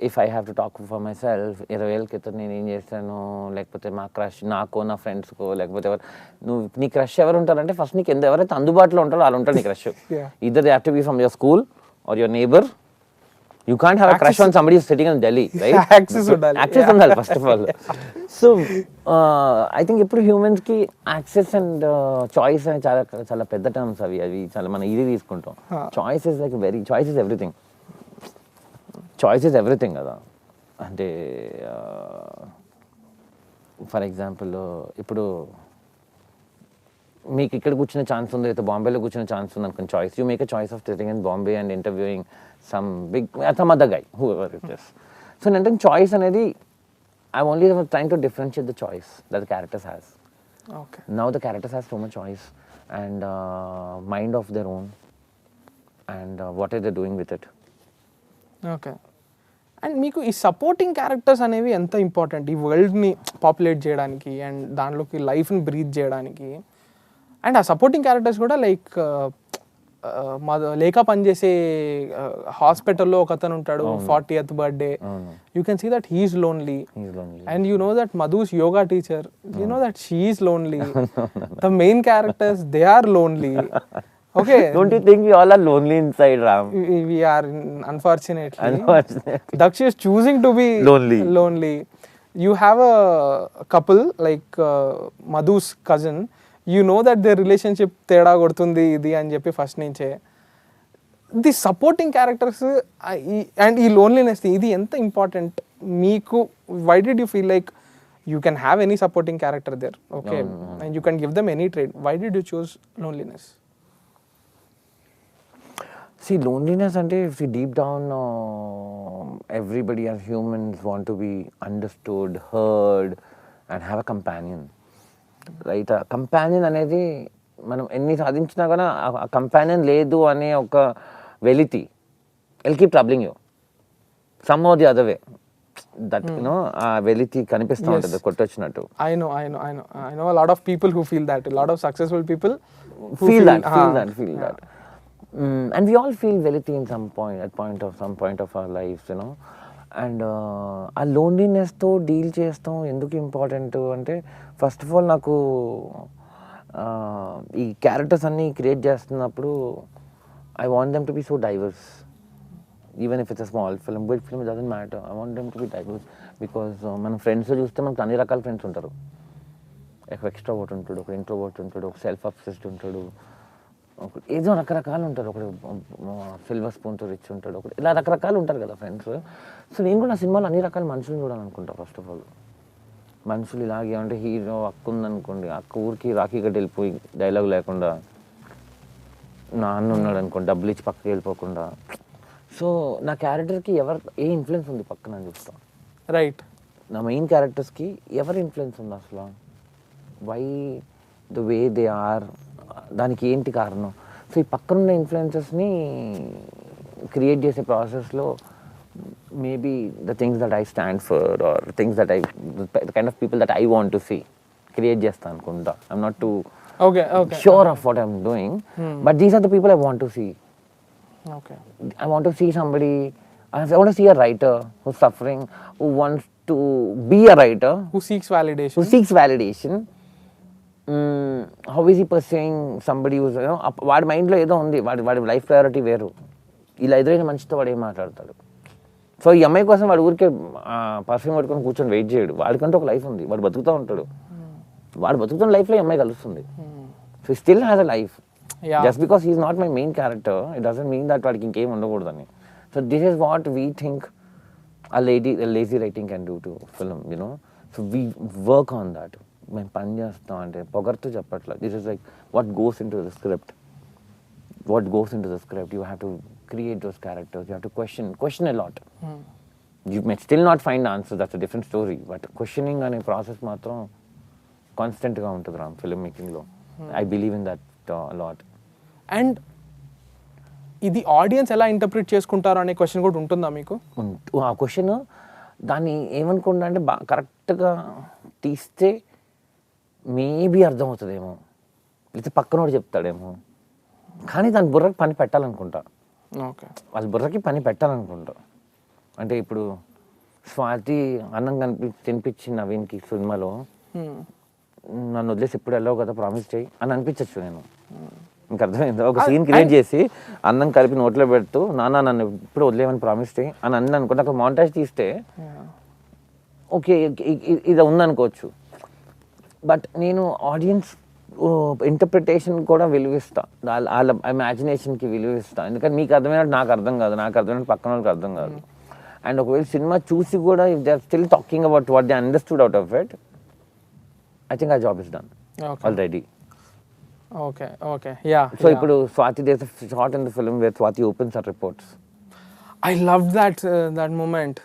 if I have to talk for myself, 20 ఏళ్ళ క్రితం నేను ఏం చేస్తాను, లేకపోతే మా క్రష్ నాకో నా ఫ్రెండ్స్కో లేకపోతే ఎవరు, నువ్వు నీ క్రష్ ఎవరు ఉంటారంటే ఫస్ట్ నీకు ఎవరైతే అందుబాటులో ఉంటారో వాళ్ళు ఉంటారు నీ crush. Either they have to be from your school or your neighbor. You can't have a crush on somebody who's sitting in Delhi, right? Access ఉండాలి. Access ఉండాలి first of all. So I think ఇప్పుడు హ్యూమన్స్ కి యాక్సెస్ అండ్ చాయిస్ అని చాలా చాలా పెద్ద టర్మ్స్ అవి చాలా మనం ఇది తీసుకుంటాం. Choice is like choice is everything. Choice is everything కదా. అంటే ఫర్ ఎగ్జాంపుల్ ఇప్పుడు మీకు ఇక్కడ కూర్చునే ఛాన్స్ ఉంది, అయితే బాంబేలో కూర్చునే ఛాన్స్ ఉంది అనుకుని choice, you make a choice of sitting in Bombay and interviewing some other guy whoever it is. So అంటే చాయిస్ అనేది I only trying to differentiate the choice that the characters has. Okay. Now the characters have so much choice and mind of their own, and what are they doing with it? Okay. And మీకు ఈ సపోర్టింగ్ క్యారెక్టర్స్ అనేవి ఎంత ఇంపార్టెంట్ ఈ వరల్డ్ని పాపులేట్ చేయడానికి అండ్ దాంట్లోకి లైఫ్ని బ్రీత్ చేయడానికి? అండ్ ఆ సపోర్టింగ్ క్యారెక్టర్స్ కూడా లైక్ లేఖ పనిచేసే హాస్పిటల్లో ఒక అతను ఉంటాడు, 40th birthday, you can see that he's lonely. And you know that Madhu's yoga teacher, you know that she is lonely. The main characters they are lonely. Okay. Don't you think we all are lonely inside, Ram? We are, unfortunately. Daksh is choosing to be lonely. You have a couple like Madhu's cousin. You know that their relationship తేడా కొడుతుంది ఇది అని చెప్పి ఫస్ట్ నుంచే. ది సపోర్టింగ్ క్యారెక్టర్స్ అండ్ ఈ లోన్లీనెస్ ఇది ఎంత ఇంపార్టెంట్ మీకు? Why did you feel like you can have any supporting character there, okay, and you can give them any trait? Why did you choose loneliness? See, loneliness ante, see, deep down, everybody as humans want to be understood, heard, and have a companion. Right? A companion anedi, మనం ఎన్ని సాధించినా కూడా ఆ కంపానియన్ లేదు అనే ఒక వెలితి, it'll keep troubling you some or the other way. That you know, ఆ వెలితి కనిపిస్తూ ఉంటుంది కొట్టొచ్చినట్టు. I know a lot of people who feel that. A lot of successful people who feel that. And we all feel velity in some point of our lives, you know. And ఆ లోన్లీనెస్తో డీల్ చేస్తాం ఎందుకు ఇంపార్టెంట్ అంటే, ఫస్ట్ ఆఫ్ ఆల్ నాకు ఈ క్యారెక్టర్స్ అన్నీ క్రియేట్ చేస్తున్నప్పుడు I want them to be so diverse. Even if it's a small film, big film, it doesn't matter. I want them to be diverse because మన ఫ్రెండ్స్ చూస్తే మనకు అన్ని రకాల ఫ్రెండ్స్ ఉంటారు. ఒక ఎక్స్ట్రావర్ట్ ఉంటాడు, ఒక ఇంట్రోవర్ట్ ఉంటాడు, ఒక సెల్ఫ్ అబ్సెస్డ్ ఉంటాడు, ఏదో రకరకాలు ఉంటారు, ఒకడు సిల్వర్ స్పూన్తో రిచ్ ఉంటాడు, ఒకటి ఇలా రకరకాలు ఉంటారు కదా ఫ్రెండ్స్. సో నేను కూడా నా సినిమాలో అన్ని రకాల మనుషులు చూడాలనుకుంటా. ఫస్ట్ ఆఫ్ ఆల్ మనుషులు ఇలాగే అంటే హీరో అక్క ఉందనుకోండి, అక్క ఊరికి రాఖీ గట్టి వెళ్ళిపోయి డైలాగ్ లేకుండా, నాన్న ఉన్నాడు అనుకోండి డబ్బులు ఇచ్చి పక్కకి వెళ్ళిపోకుండా. సో నా క్యారెక్టర్కి ఏ ఇన్ఫ్లుయెన్స్ ఉంది పక్కన అని చూస్తాను. రైట్. నా మెయిన్ క్యారెక్టర్స్కి ఎవరి ఇన్ఫ్లుయెన్స్ ఉంది అసలు, why the way they are, దానికి ఏంటి కారణం. సో ఈ పక్కనున్న ఇన్ఫ్లుయెన్సెస్ని క్రియేట్ చేసే ప్రాసెస్లో maybe the things that I stand for or things that the kind of people that I want to see create చేస్తాను అనుకుంటా. I'm not too sure of what I'm doing, but these are the people I want to see. I want to see somebody, I want to see a writer who's suffering, who wants to be a writer, who seeks validation. How is he pursuing somebody who's, you know, వాడి మైండ్లో ఏదో ఉంది, వాడి లైఫ్ ప్రయారిటీ వేరు. ఇలా ఎదురైన మనిషితో వాడు ఏం మాట్లాడతాడు. సో ఈ అమ్మాయి కోసం వాడు ఊరికే పర్ఫ్యూమ్ పట్టుకొని కూర్చొని వెయిట్ చేయడు. వాడికంటే ఒక లైఫ్ ఉంది, వాడు బతుకుతూ ఉంటాడు. వాడు బతుకుతున్న లైఫ్లో ఈ అమ్మాయి కలుస్తుంది. So still has a life. Just because he's not my main character it doesn't mean that వాడికి ఇంకేం ఉండకూడదని. So this is what we think a lazy writing can do to film, you know. So we work on that. మేము పని చేస్తాం అంటే పొగర్తో చెప్పట్లా. This is like what goes in to the script. What goes in to the script, you have to create those characters, you have to question a lot. You may still not find answer, that's a different story. But questioning అనే ప్రాసెస్ మాత్రం కాన్స్టెంట్గా ఉంటుంది రా ఫిల్మ్ మేకింగ్లో. I believe in that lot. And ఇది ఆడియన్స్ ఎలా ఇంటర్ప్రిట్ చేసుకుంటారు అనే క్వశ్చన్ కూడా ఉంటుందా మీకు? ఆ క్వశ్చన్ దాన్ని ఏమనుకుంటా అంటే కరెక్ట్గా తీస్తే మేబీ అర్థమవుతుందేమో, లేకపోతే పక్కనోడు చెప్తాడేమో, కానీ దాని బుర్రకి పని పెట్టాలనుకుంటా. ఓకే, వాళ్ళ బుర్రకి పని పెట్టాలనుకుంటా. అంటే ఇప్పుడు స్వాతి అన్నం తినిపించి నవీన్కి సినిమాలో నన్ను వదిలేసి ఎప్పుడు వెళ్ళావు కదా ప్రామిస్ చేయి అని అనిపించచ్చు. నేను ఇంక అర్థమైంది. ఒక సీన్ క్రియేట్ చేసి అన్నం కలిపి నోట్లో పెడుతూ నాన్న నన్ను ఇప్పుడు వదిలేమని ప్రామిస్ చేయి అని అన్న అనుకుంటే అక్కడ మాంటేజ్ తీస్తే ఓకే ఇది ఉందనుకోవచ్చు. బట్ నేను ఆడియన్స్ ఇంటర్ప్రిటేషన్ కూడా విలువిస్తా, వాళ్ళ ఇమాజినేషన్కి విలువిస్తా. ఎందుకంటే నీకు అర్థమైనట్టు నాకు అర్థం కాదు, నాకు అర్థమైనట్టు పక్కన వాళ్ళకి అర్థం కాదు. అండ్ ఒకవేళ సినిమా చూసి కూడా if they are still talking about what they understood out of it, I think our job is done already. Okay, yeah. So ఇప్పుడు Swati, there's a shot in the film where Swati opens her reports. I love that moment.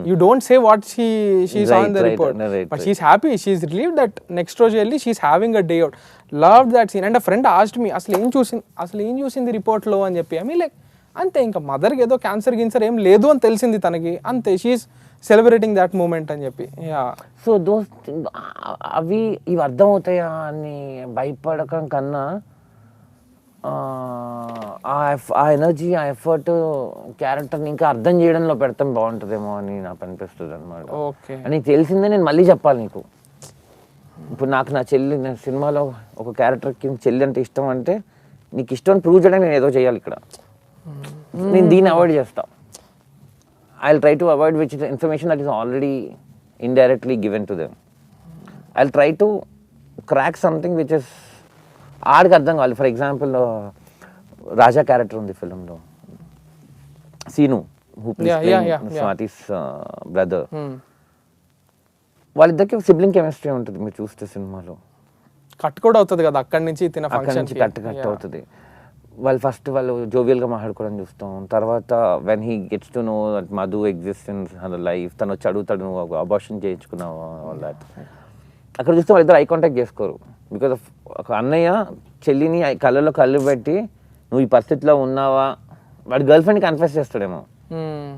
You don't say what she's on the report, but she's happy, she's relieved that next రోజు వెళ్ళి she's having a day out. Loved that scene. And a friend asked me అసలు ఏం చూసింది రిపోర్ట్లో అని చెప్పి. I mean like అంతే, ఇంకా మదర్కి ఏదో క్యాన్సర్ ఏం లేదు అని తెలిసింది తనకి, అంతే. షీఈస్ సెలబ్రేటింగ్ దాట్ మూమెంట్ అని చెప్పి. సో దోస్ అవి ఇవి అర్థమవుతాయా అని భయపడకం కన్నా ఆ ఎనర్జీ, ఆ ఎఫర్ట్ క్యారెక్టర్ని ఇంకా అర్థం చేయడంలో పెడతాం బాగుంటుందేమో అని నాకు అనిపిస్తుంది అనమాట. ఓకే, అని తెలిసిందే నేను మళ్ళీ చెప్పాలి నీకు. ఇప్పుడు నాకు నా చెల్లి, నేను సినిమాలో ఒక క్యారెక్టర్కి చెల్లి అంటే ఇష్టం అంటే నీకు ఇష్టం అని ప్రూవ్ చేయడానికి నేను ఏదో చేయాలి ఇక్కడ. నేను దీన్ని అవాయిడ్ చేస్తా. I'll try to avoid which is information that is already indirectly given to them. I'll try to crack something which is ఆడికి అర్థం కావాలి. ఫర్ ఎగ్జాంపుల్ రాజా క్యారెక్టర్ ఉంది ఫిల్మ్లో, Seenu who plays Swathi's brother. వాళ్ళిద్దరికి సిబ్లింగ్ కెమిస్ట్రీ ఉంటుంది మీరు చూస్తే సినిమాలో. కట్ కూడా అవుతుంది కదా అక్కడి నుంచి కట్ అవుతుంది. వాళ్ళు జోవియల్గా మాట్లాడుకోవడం చూస్తాం. తర్వాత when he gets to know that Madhu exist in her life, తను వచ్చి అడుగుతాడు నువ్వు అబార్షన్ చేయించుకున్నావు ఆల్ దాట్. అక్కడ చూస్తే వాళ్ళిద్దరు ఐ కాంటాక్ట్ చేసుకోరు. బికాజ్ ఆఫ్ ఒక అన్నయ్య చెల్లిని కళ్ళలో కళ్ళు పెట్టి నువ్వు ఈ పరిస్థితిలో ఉన్నావా, వాడి గర్ల్ ఫ్రెండ్ని కన్ఫెస్ చేస్తాడేమో,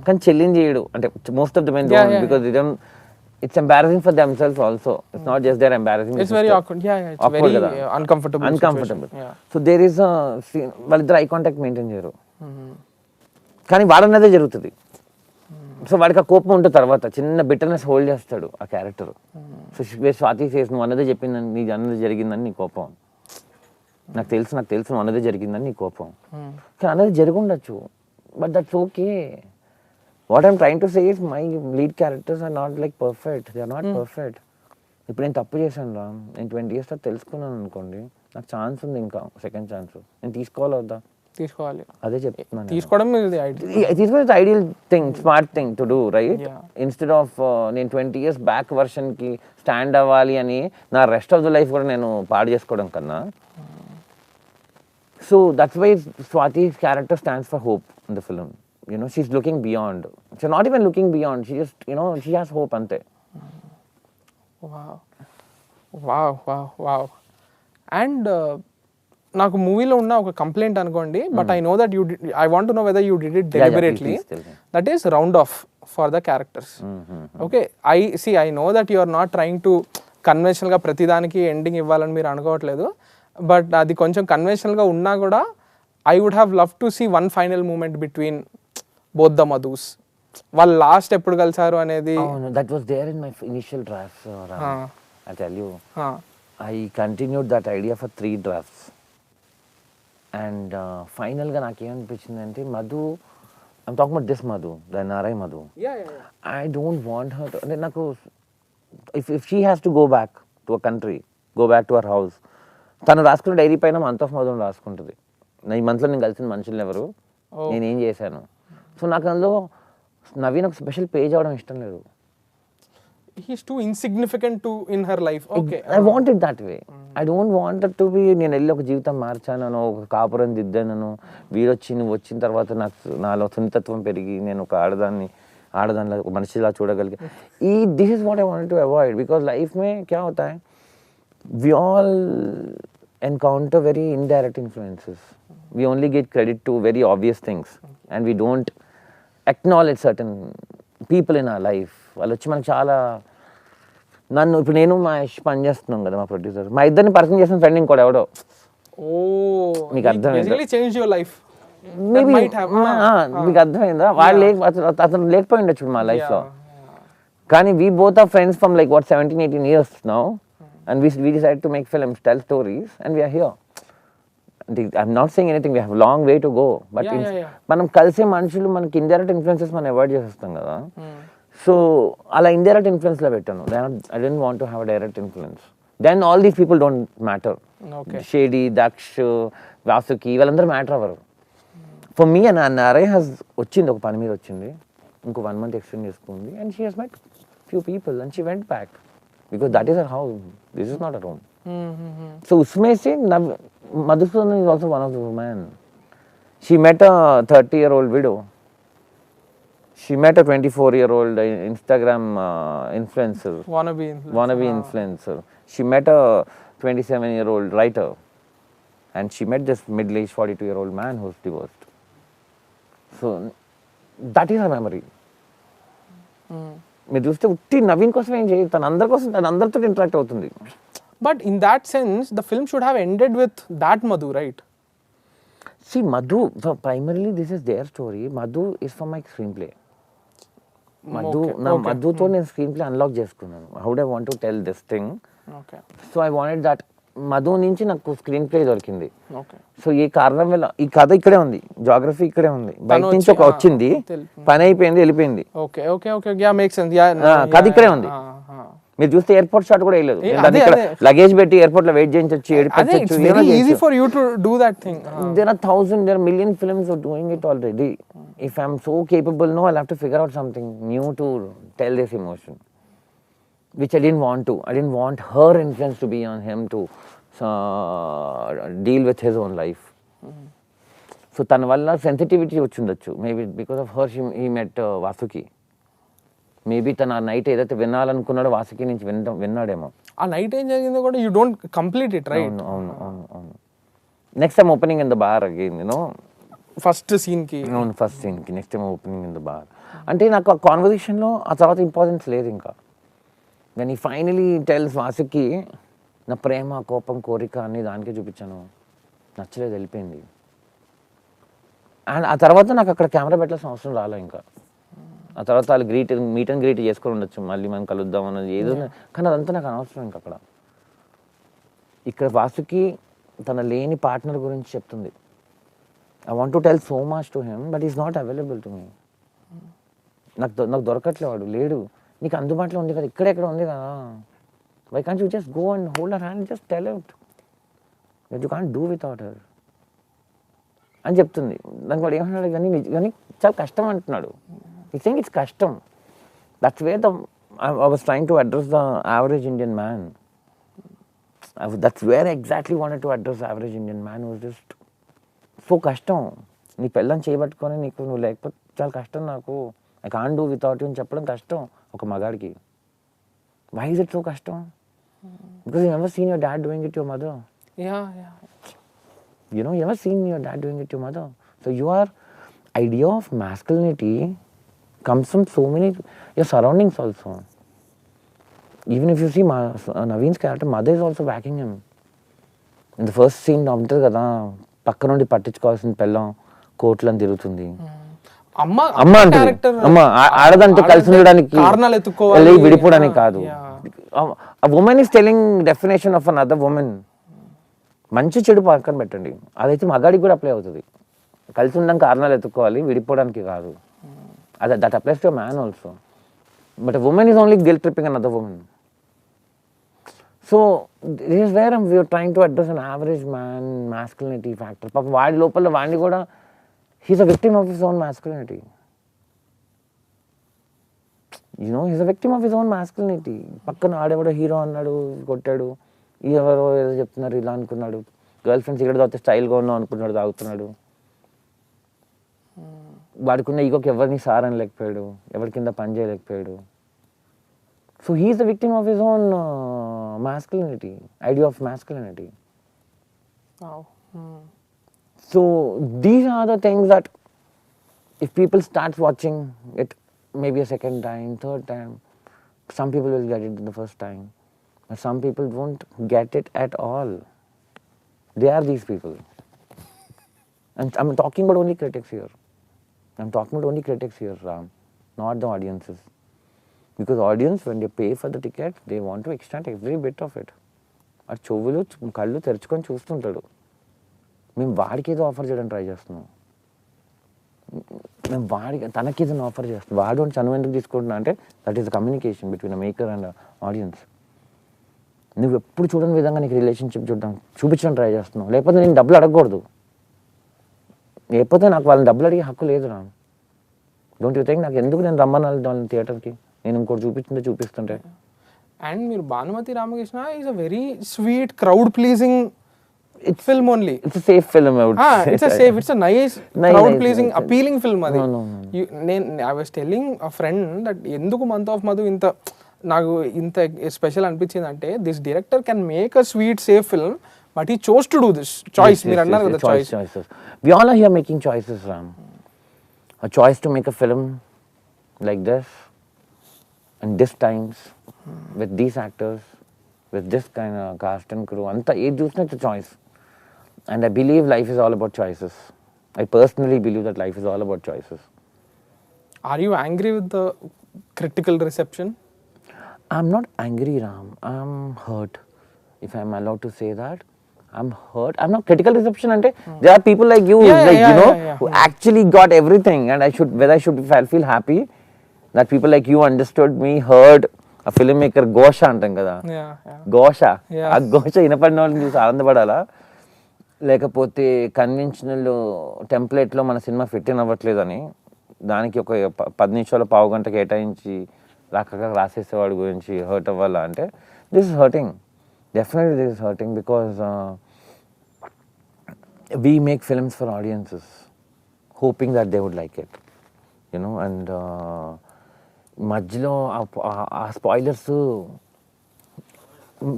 కానీ చెల్లిని చేయడు. అంటే most of the men don't, because it's embarrassing for themselves also. It's not just they're embarrassing. It's very awkward. It's awkward, very uncomfortable. So there is a scene, వాళ్ళిద్దరు ఐ కాంటాక్ట్ మెయింటైన్ చేయరు, కానీ వాడన్నదే జరుగుతుంది. సో వాడికి ఆ కోపం ఉంటుంది. తర్వాత చిన్న బిటర్నెస్ హోల్డ్ చేస్తాడు ఆ క్యారెక్టర్. సో స్వాతి సేస్ నువ్వు అన్నదే చెప్పిందని, నీ అన్నదే జరిగిందని నీ కోపం. నాకు తెలుసు నువ్వు అన్నదే జరిగిందని నీ కోపం, కానీ అన్నది జరిగి ఉండొచ్చు. But that's okay. What I'm trying to say is my lead characters are not like perfect. They are not perfect. ఇప్పుడు నేను తప్పు చేశాను రా, నేను 20 years తెలుసుకున్నాను అనుకోండి, నాకు ఛాన్స్ ఉంది, ఇంకా సెకండ్ ఛాన్స్ నేను తీసుకోవాలి వద్దా? తీసుకోవాలి. అదే చెప్తున్నాను. తీసుకోవడం తీసుకోవడం ideal thing, smart thing to do, right? Instead of నేను 20 years బ్యాక్ వర్షన్కి స్టాండ్ అవ్వాలి అని నా రెస్ట్ ఆఫ్ ద లైఫ్ కూడా నేను పాడు చేసుకోవడం కన్నా. So that's why Swati's character stands for hope in the film. You know, she's looking beyond. She's not even looking beyond. She just, you know, she has hope ante. Wow. And నాకు మూవీలో ఉన్న ఒక కంప్లైంట్ అనుకోండి, but I know that I want to know whether you did it deliberately. That is round off for the characters. Okay, I know that you are not trying to కన్వెన్షనల్గా ప్రతిదానికి ఎండింగ్ ఇవ్వాలని మీరు అనుకోవట్లేదు, బట్ అది కొంచెం కన్వెన్షనల్గా ఉన్నా కూడా I would have love to see one final moment between both the Madhus. వాళ్ళు లాస్ట్ ఎప్పుడు కలిసారు అనేది. That was there in my initial drafts. I tell you, I continued that idea for 3 drafts. And ఫైనల్గా నాకేమనిపించింది అంటే, Madhu, I'm talking about this Madhu, the NRI Madhu, I don't want her to, అంటే నాకు if she has to go back to a country, go back to our house, తను రాసుకున్న డైరీ పైన మంత్ ఆఫ్ మధుని రాసుకుంటుంది. ఈ మంత్లో నేను కలిసిన మనుషులు ఎవరు, నేనేం చేశాను. సో నాకు అందులో నవీన్ ఒక స్పెషల్ పేజ్ అవడం ఇష్టం లేదు. He's too insignificant to in her life. Okay, I want it that way. I don't want it to be నేను వెళ్ళి ఒక జీవితం మార్చానో, ఒక కాపురం దిద్దానో, వీరొచ్చి నువ్వు వచ్చిన తర్వాత నాకు నాలో సున్నితత్వం పెరిగి నేను ఒక ఆడదానిలా ఒక మనిషిలా చూడగలిగే. This is what I want to avoid. Because life में क्या होता है, we all encounter very indirect influences. We only get credit to very obvious things and we don't acknowledge certain people in our life. వాళ్ళు వచ్చి మనకు చాలా, నన్ను ఇప్పుడు నేను Mahesh పని చేస్తున్నాం కదా, మా ప్రొడ్యూసర్, మా ఇద్దరిని పరిచయం చేసిన ఫ్రెండ్ ఇంకోటి ఎవడో. మీకు అర్థమైందా? మీకు అర్థమైందా? వాళ్ళు అతను లేకపోయి ఉండొచ్చు మా లైఫ్లో, కానీ we both are friends from like 17-18 years now, and we decided to make films, tell stories, and we are here. I'm not saying anything, we have a long way to go, but మనం కలిసే మనుషులు మనకి ఇండైరెక్ట్ ఇన్ఫ్లుయెన్సెస్ మనం అవాయిడ్ చేసేస్తాం కదా. సో అలా ఇండైరెక్ట్ ఇన్ఫ్లుయెన్స్లో పెట్టాను. I didn't want to have a direct influence. Then all these people don't matter. Shady, Daksh, Vasuki, వాళ్ళందరూ మ్యాటర్ అవ్వరు. For me, NRI has వచ్చింది, ఒక పని మీద వచ్చింది, ఇంకో 1 month ఎక్స్టెండ్ చేసుకుంది, and she has met few people and she went back because that is her house. This is not her home. So usme se Madhusudan is also one of the women. She met a 30-year-old widow. She met a 24-year-old Instagram influencer, wannabe influencer. She met a 27-year-old writer, and she met this middle-aged 42-year-old man who's divorced. So that is her memory. మీరు చూస్తే ఉట్టి నవీన్ కోసం ఏం చేయదు, తన అందరి కోసం, తన అందరితో ఇంటరాక్ట్ అవుతుంది. But in that sense, the film should have ended with that Madhu, right? See, Madhu, so primarily this is their story. Madhu is from my screenplay. Madhuతో నేను స్క్రీన్ప్లే అన్లాక్ చేసుకున్నాను. How do I want to tell this thing. So I wanted that. Madhu నుంచి నాకు స్క్రీన్ ప్లే దొరికింది. సో ఈ కారణం వల్ల ఈ కథ ఇక్కడే ఉంది, జాగ్రఫీ ఇక్కడే ఉంది, బయట నుంచి ఒక వచ్చింది, పని అయిపోయింది, వెళ్ళిపోయింది, కథ ఇక్కడే ఉంది. మీరు చూస్తే ఎయిర్పోర్ట్ షాట్ కూడా వేయలేదు, లగేజ్ పెట్టి ఎయిర్పోర్ట్ లో వెయిట్ చేయించవచ్చు, there are 1000, there are million films are doing it already. If I'm so capable now, I'll have to figure out something new to tell this emotion, which I didn't want to. I didn't want her influence to be on him to deal with his own life. So తన వల్ల సెన్సిటివిటీ వచ్చిండొచ్చు, maybe because of her he met Vasuki. Maybe తన ఆ నైట్ ఏదైతే వినాలనుకున్నాడో వాసుకి నుంచి విన్నాడేమో. ఆ నైట్ ఏం జరిగిందో కూడా you don't complete it, right? అవును. Next time opening in the bar again, you know, first సీన్కి next time opening in the bar. అంటే నాకు ఆ కాన్వర్జేషన్లో ఆ తర్వాత ఇంపార్టెన్స్ లేదు ఇంకా. వెన్ ఈ ఫైనలీ టెల్స్ వాసుకి, నా ప్రేమ, కోపం, కోరిక అన్ని దానికే చూపించాను, నచ్చలేదు, వెళ్ళిపోయింది. అండ్ ఆ తర్వాత నాకు అక్కడ కెమెరా పెట్టాల్సిన అవసరం రాలే ఇంకా. ఆ తర్వాత వాళ్ళు మీట్ అండ్ గ్రీట్ చేసుకొని ఉండొచ్చు, మళ్ళీ మనం కలుద్దాం అన్నది ఏదో, కానీ అదంతా నాకు అనవసరం ఇంకా అక్కడ. ఇక్కడ వాసుకి తన లేని పార్ట్నర్ గురించి చెప్తుంది. I want to tell so much to him, but is not available to me. నాకు దొరకట్లేవాడు, లేడు. నీకు అందుబాటులో ఉంది కదా, ఇక్కడెక్కడ ఉంది కదా, why can't you just go and hold her hand, just tell out. that you can't do without her అని చెప్తుంది. దానికి వాడు ఏమన్నాడు కానీ చాలా కష్టం అంటున్నాడు. ఈ థింక్ ఇట్స్ కష్టం. That's way I was trying to address the average Indian man. That's where I exactly wanted to address the average Indian man was just so కష్టం. నీ పిల్లని చేయబట్టుకొని నీకు నువ్వు లేకపోతే చాలా కష్టం, నాకు I can't do without you అని చెప్పడం కష్టం ఒక మగాడికి. వై ఇస్ ఇట్ సో కష్టం? Because you never seen your dad doing it your mother. You know, you ever seen your dad doing it to your mother? So your idea of masculinity comes from so many, your surroundings also. Even if you see Naveen's character, mother is also backing him. In the first scene, ఉంటుంది కదా, పక్క నుండి పట్టించుకోవాల్సిన పిల్లం కోట్లని తిరుగుతుంది. అమ్మ అంటే ఆడదంటే కలిసి ఉండడానికి విడిపోవడానికి కాదు. A woman is telling definition of another woman. మంచి చెడు పక్కన పెట్టండి, అదైతే మగాడికి కూడా అప్లై అవుతుంది. కలిసి ఉండడానికి కారణాలు ఎత్తుకోవాలి, విడిపోవడానికి కాదు. అదే that applies to man also. But women is only guilt tripping another women. So this is where we're trying to address an average man masculinity factor. పాపం వాడి లోపల వాడిని కూడా he's a victim of his own masculinity. You know he's a victim of his own masculinity. పక్కన ఆడేవాడు హీరో అన్నాడు, కొట్టాడు, ఎవరో ఏదో చెప్తున్నారు ఇలా అనుకున్నాడు, గర్ల్ ఫ్రెండ్స్ ఇక్కడ తాగితే స్టైల్గా ఉన్నావు అనుకున్నాడు, తాగుతున్నాడు. వాడుకున్న ఈగోకి ఎవరిని సార్ అనలేకపోయాడు, ఎవరి కింద పని చేయలేకపోయాడు. So he's the victim of his own masculinity, idea of masculinity. So these are the things that if people starts watching it maybe a second time, third time, some people will get it the first time. But some people won't get it at all. They are these people. And I'm talking about only critics here. Ram, not the audiences. Because audience, when they pay for the ticket, they want to extract every bit of it. ఆ చెవులు కళ్ళు తెరుచుకొని చూస్తుంటాడు. మేము వాడికి ఏదో ఆఫర్ చేయడానికి ట్రై చేస్తున్నాం, మేము వాడికి తనకి ఏదైనా ఆఫర్ చేస్తాం. వాడు చనువు ఎందుకు తీసుకుంటున్నా అంటే that is the communication between a maker and audience. నువ్వు ఎప్పుడు చూడని విధంగా నీకు రిలేషన్షిప్ చూపించడం ట్రై చేస్తున్నావు. లేకపోతే నేను డబ్బులు అడగకూడదు, లేకపోతే నాకు వాళ్ళని డబ్బులు అడిగే హక్కు లేదు. రా డోంట్ యూ థింక్? నాకు ఎందుకు నేను రమ్మని వాళ్ళని థియేటర్కి, నేను ఇంకోటి చూపిస్తుంటే. అండ్ మీరు Bhanumathi Ramakrishna is a very sweet crowd pleasing film only. It's a safe film, I would say. It's a nice crowd pleasing appealing film adi. No. I was telling a friend that enduku month of Madhu inta నాకు ఇంత స్పెషల్ అనిపించింది అంటే this director can make a sweet safe film but he chose to do this choice. మీరు అన్నారు కదా choices. We all are here making choices, Ram. A choice to make a film like this and this times with these actors, with this kind of cast and crew. Anta ఏ చూసినా it's a choice. And I believe life is all about choices. I personally believe that life is all about choices. Are you angry with the critical reception? I'm not angry, Ram. I'm hurt. If I'm allowed to say that, I'm hurt. I'm not critical reception. Ante there are people like you, who actually got everything, and I should feel happy that people like you understood me, heard. A filmmaker Gosha అంటాం కదా, Gosha. ఆ Gosha వినపడిన వాళ్ళని చూసి ఆనందపడాలా, లేకపోతే కన్వెన్షనల్ టెంప్లెట్లో మన సినిమా ఫిట్ ఇన్ అవ్వట్లేదని దానికి ఒక 10 నిమిషాలు పావు గంట కేటాయించి రాసేసేవాడి గురించి హర్ట్ అవ్వాలా అంటే this is hurting. Definitely this is hurting because we make films for audiences hoping that they would like it, you know. And మధ్యలో ఆ స్పాయిలర్స్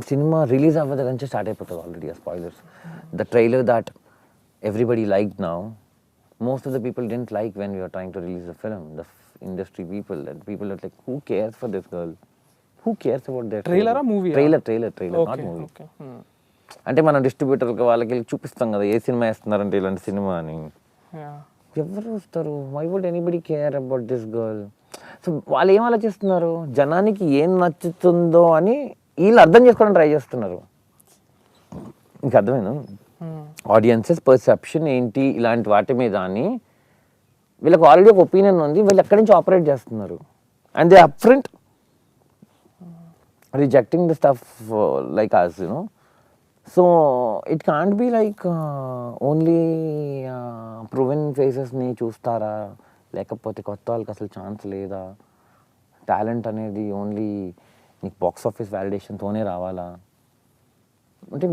సినిమా రిలీజ్ అవ్వదు నుంచి స్టార్ట్ అయిపోతుంది ఆల్రెడీ ఆ spoilers. The trailer that everybody like now, most of the people didn't like when we were trying to release the film. The industry people and people are like, who cares for this girl? Who cares about that trailer or movie? Trailer, okay, not movie. Okay. అంటే మనం డిస్ట్రిబ్యూటర్కి వాళ్ళకి చూపిస్తాం కదా ఏ సినిమా వేస్తున్నారంటే ఇలాంటి సినిమా అని. ఎవరు వస్తారు? why would anybody care about this girl? So వాళ్ళు ఏం ఆలోచిస్తున్నారు, జనానికి ఏం నచ్చుతుందో అని వీళ్ళు అర్థం చేసుకోవడానికి ట్రై చేస్తున్నారు. ఇంకా అర్థమైందా? ఆడియన్సెస్ పర్సెప్షన్ ఏంటి ఇలాంటి వాటి మీద అని వీళ్ళకి ఆల్రెడీ ఒక ఒపీనియన్ ఉంది, వీళ్ళు ఎక్కడి నుంచి ఆపరేట్ చేస్తున్నారు. And they upfront rejecting the stuff like us, you know. So it can't be like only proven faces ని చూస్తారా, లేకపోతే కొత్త వాళ్ళకి అసలు ఛాన్స్ లేదా, టాలెంట్ అనేది ఓన్లీ నీకు బాక్స్ ఆఫీస్ వ్యాలిడేషన్తోనే రావాలా అంటే,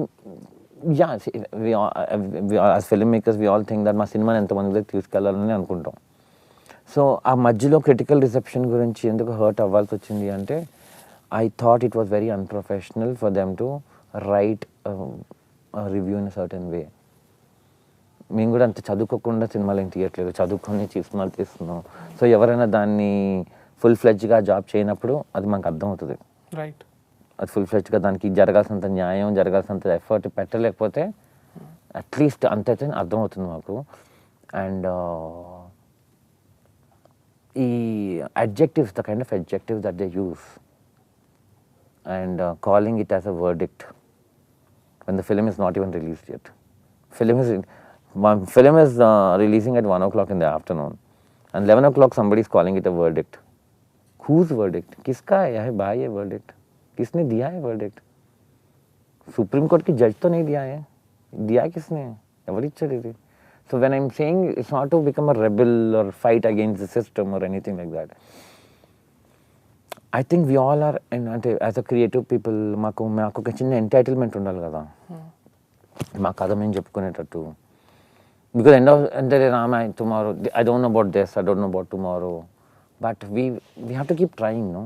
yeah as film makers we all think that మా సినిమాని ఎంతమంది దగ్గర తీసుకెళ్ళాలని అనుకుంటాం. సో ఆ మధ్యలో క్రిటికల్ రిసెప్షన్ గురించి ఎందుకు హర్ట్ అవ్వాల్సి వచ్చింది అంటే, I thought it was very unprofessional for them to right review in certain way. మేము కూడా అంత చదువుకోకుండా సినిమాలు ఏం తీయట్లేదు, చదువుకొని సినిమాలు తీస్తున్నాం. సో ఎవరైనా దాన్ని ఫుల్ ఫ్లెడ్జ్గా జాబ్ చేయనప్పుడు అది మనకు అర్థమవుతుంది. రైట్, అది ఫుల్ ఫ్లెడ్జ్గా దానికి జరగాల్సినంత న్యాయం, జరగాల్సినంత ఎఫర్ట్ పెట్టలేకపోతే అట్లీస్ట్ అంతైతే అర్థమవుతుంది మాకు. అండ్ ఈ adjectives, the kind of adjectives that they use, and calling it as a verdict when the film is not even released yet. Film is releasing at 1 o'clock in the afternoon, and 11 o'clock somebody is calling it a verdict. Whose verdict? किसका है भाई ये verdict? किसने दिया है verdict? सुप्रीम कोर्ट की जज तो नहीं दिया है, दिया किसने? ఎవరిచ్చారు ఇది? So when I'm saying it's not to become a rebel or fight against the system or anything like that. I think we all are, as a creative people, మాకు ఒక చిన్న ఎంటైటిల్మెంట్ ఉండాలి కదా మా కథ మేము చెప్పుకునేటట్టు. Because end of Rama tomorrow, I don't know about this, I don't know about tomorrow, but we have to keep trying, no?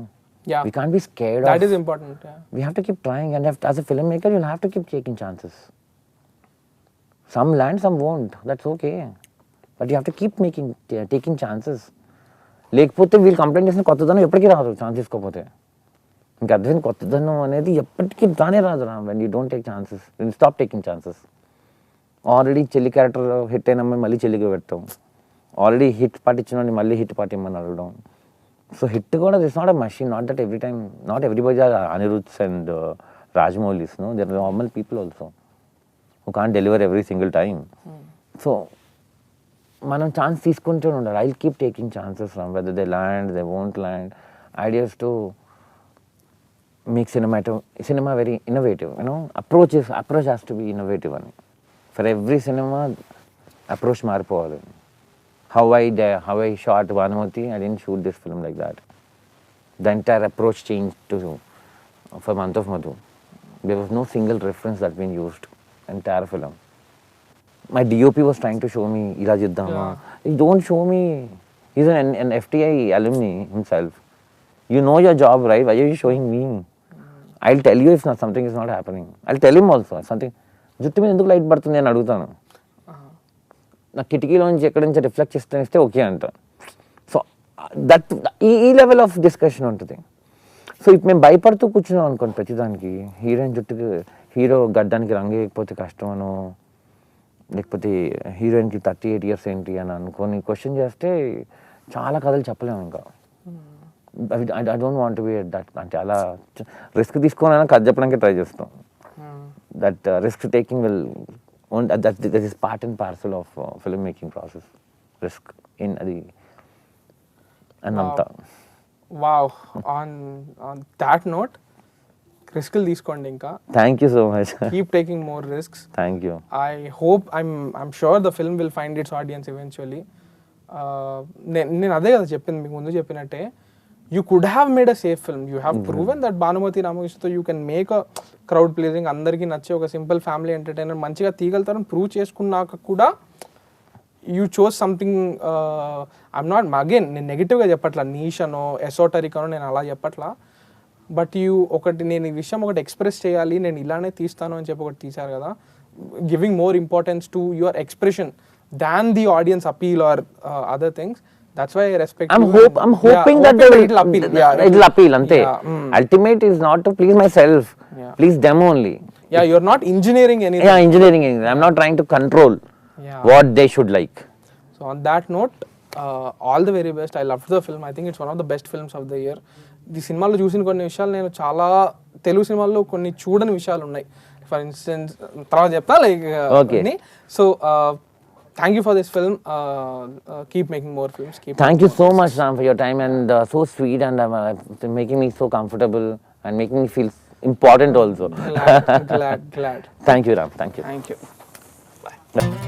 Yeah. We can't be scared. That is important. Yeah. We have to keep trying, and as a filmmaker, you'll have to keep taking chances. Some land, some won't. That's okay. But you have to keep taking chances. లేకపోతే వీళ్ళు కంప్లైంట్ చేసిన కొత్తదనం ఎప్పటికీ రాదు ఛాన్స్ తీసుకోకపోతే. ఇంకా అర్థమైంది, కొత్తదనం అనేది ఎప్పటికీ రానే రాదు రా when you don't take chances, when stop taking chances. Already చెల్లి క్యారెక్టర్ హిట్ అయిన మళ్ళీ చెల్లిగా పెట్టాం, ఆల్రెడీ హిట్ పార్ట్ ఇచ్చిన మళ్ళీ హిట్ పార్ట్ ఇమ్మని అడగడం. సో హిట్ కూడా this not a machine, not that every time, not everybody are Anirudh's and Rajamouli's, no, there are normal people also who can't deliver every single time. So మనం ఛాన్స్ తీసుకుంటూ ఉండాలి. I will keep taking chances from whether they land, they won't land. Ideas to make సినిమా very innovative, you know. Approach has to be innovative అని. ఫర్ ఎవ్రీ సినిమా అప్రోచ్ మారిపోవాలి. How I shot Bhanumathi, I didn't shoot this film like that. The entire approach change to for month of Madhu. There was no single reference that been used entire film. My DOP was trying to show me ila jiddama. You don't show me. He's an FTI alumni himself. You know your job, right? Why are you showing me? I'll tell you if something is not happening. I'll tell him also something. జుట్టు మీద ఎందుకు లైట్ పడుతుంది అని అడుగుతాను. నా కిటికీలోంచి ఎక్కడి నుంచి రిఫ్లెక్ట్ చేస్తే ఓకే అంట. సో దట్ ఈ లెవెల్ ఆఫ్ డిస్కషన్ ఉంటుంది. సో ఇప్పుడు మేము భయపడుతూ కూర్చున్నాం అనుకోండి ప్రతిదానికి, హీరోయిన్ జుట్టుకి, హీరో గడ్డానికి రంగు వేయకపోతే కష్టమనో, లేకపోతే హీరోయిన్కి 38 years ఏంటి అని అనుకొని క్వశ్చన్ చేస్తే చాలా కథలు చెప్పలేము. ఇంకా I don't want to be that. అంటే అలా రిస్క్ తీసుకోనైనా కథ చెప్పడానికి ట్రై చేస్తాం. That risk taking that is part and parcel of film making process. Risk in అది అన్నంతా. వావ్, ఆన్ దాట్ నోట్, రిస్క్లు తీసుకోండి ఇంకా. Thank you so much. Keep taking more risks. Thank you. I hope, I'm sure the film will find its audience eventually. నేను అదే కదా చెప్పింది మీకు ముందు చెప్పినట్టే, you could have made a safe film. You have proven that Bhanumathi రామకృష్ణతో you can make a crowd pleasing, అందరికీ నచ్చే ఒక సింపుల్ ఫ్యామిలీ ఎంటర్టైనర్ మంచిగా తీయగలుగుతారని ప్రూవ్ చేసుకున్నాక కూడా you chose something. I'm not, again నేను నెగిటివ్గా చెప్పట్లా, నీష్ అనో ఎసోటరిక్ అనో నేను అలా చెప్పట్లా. బట్ నేను ఈ విషయం ఒకటి ఎక్స్ప్రెస్ చేయాలి, నేను ఇలానే తీస్తాను అని చెప్పి ఒకటి తీశారు కదా. Giving more importance to your expression than the audience appeal or other things. That's why I respect I'm hoping that it'll appeal. It'll appeal, ante. Ultimate is not to please myself, please them only. Yeah, you're not engineering anything. Yeah, engineering anything. I'm not trying to control what they should like. So on that note, all the very best. I loved the film. I think it's one of the best films of the year. ఈ సినిమాలో చూసిన కొన్ని విషయాలు నేను చాలా తెలుగు సినిమాల్లో కొన్ని చూడని విషయాలు ఉన్నాయి. ఫర్ ఇన్స్టెన్స్ తర్వాత చెప్తా, like so thank you for this film. Keep making more films. Thank you so much, Ram, for your time, and so sweet, and making me so comfortable and making me feel important also. Glad. Thank you, Ram. Thank you. Thank you. Bye.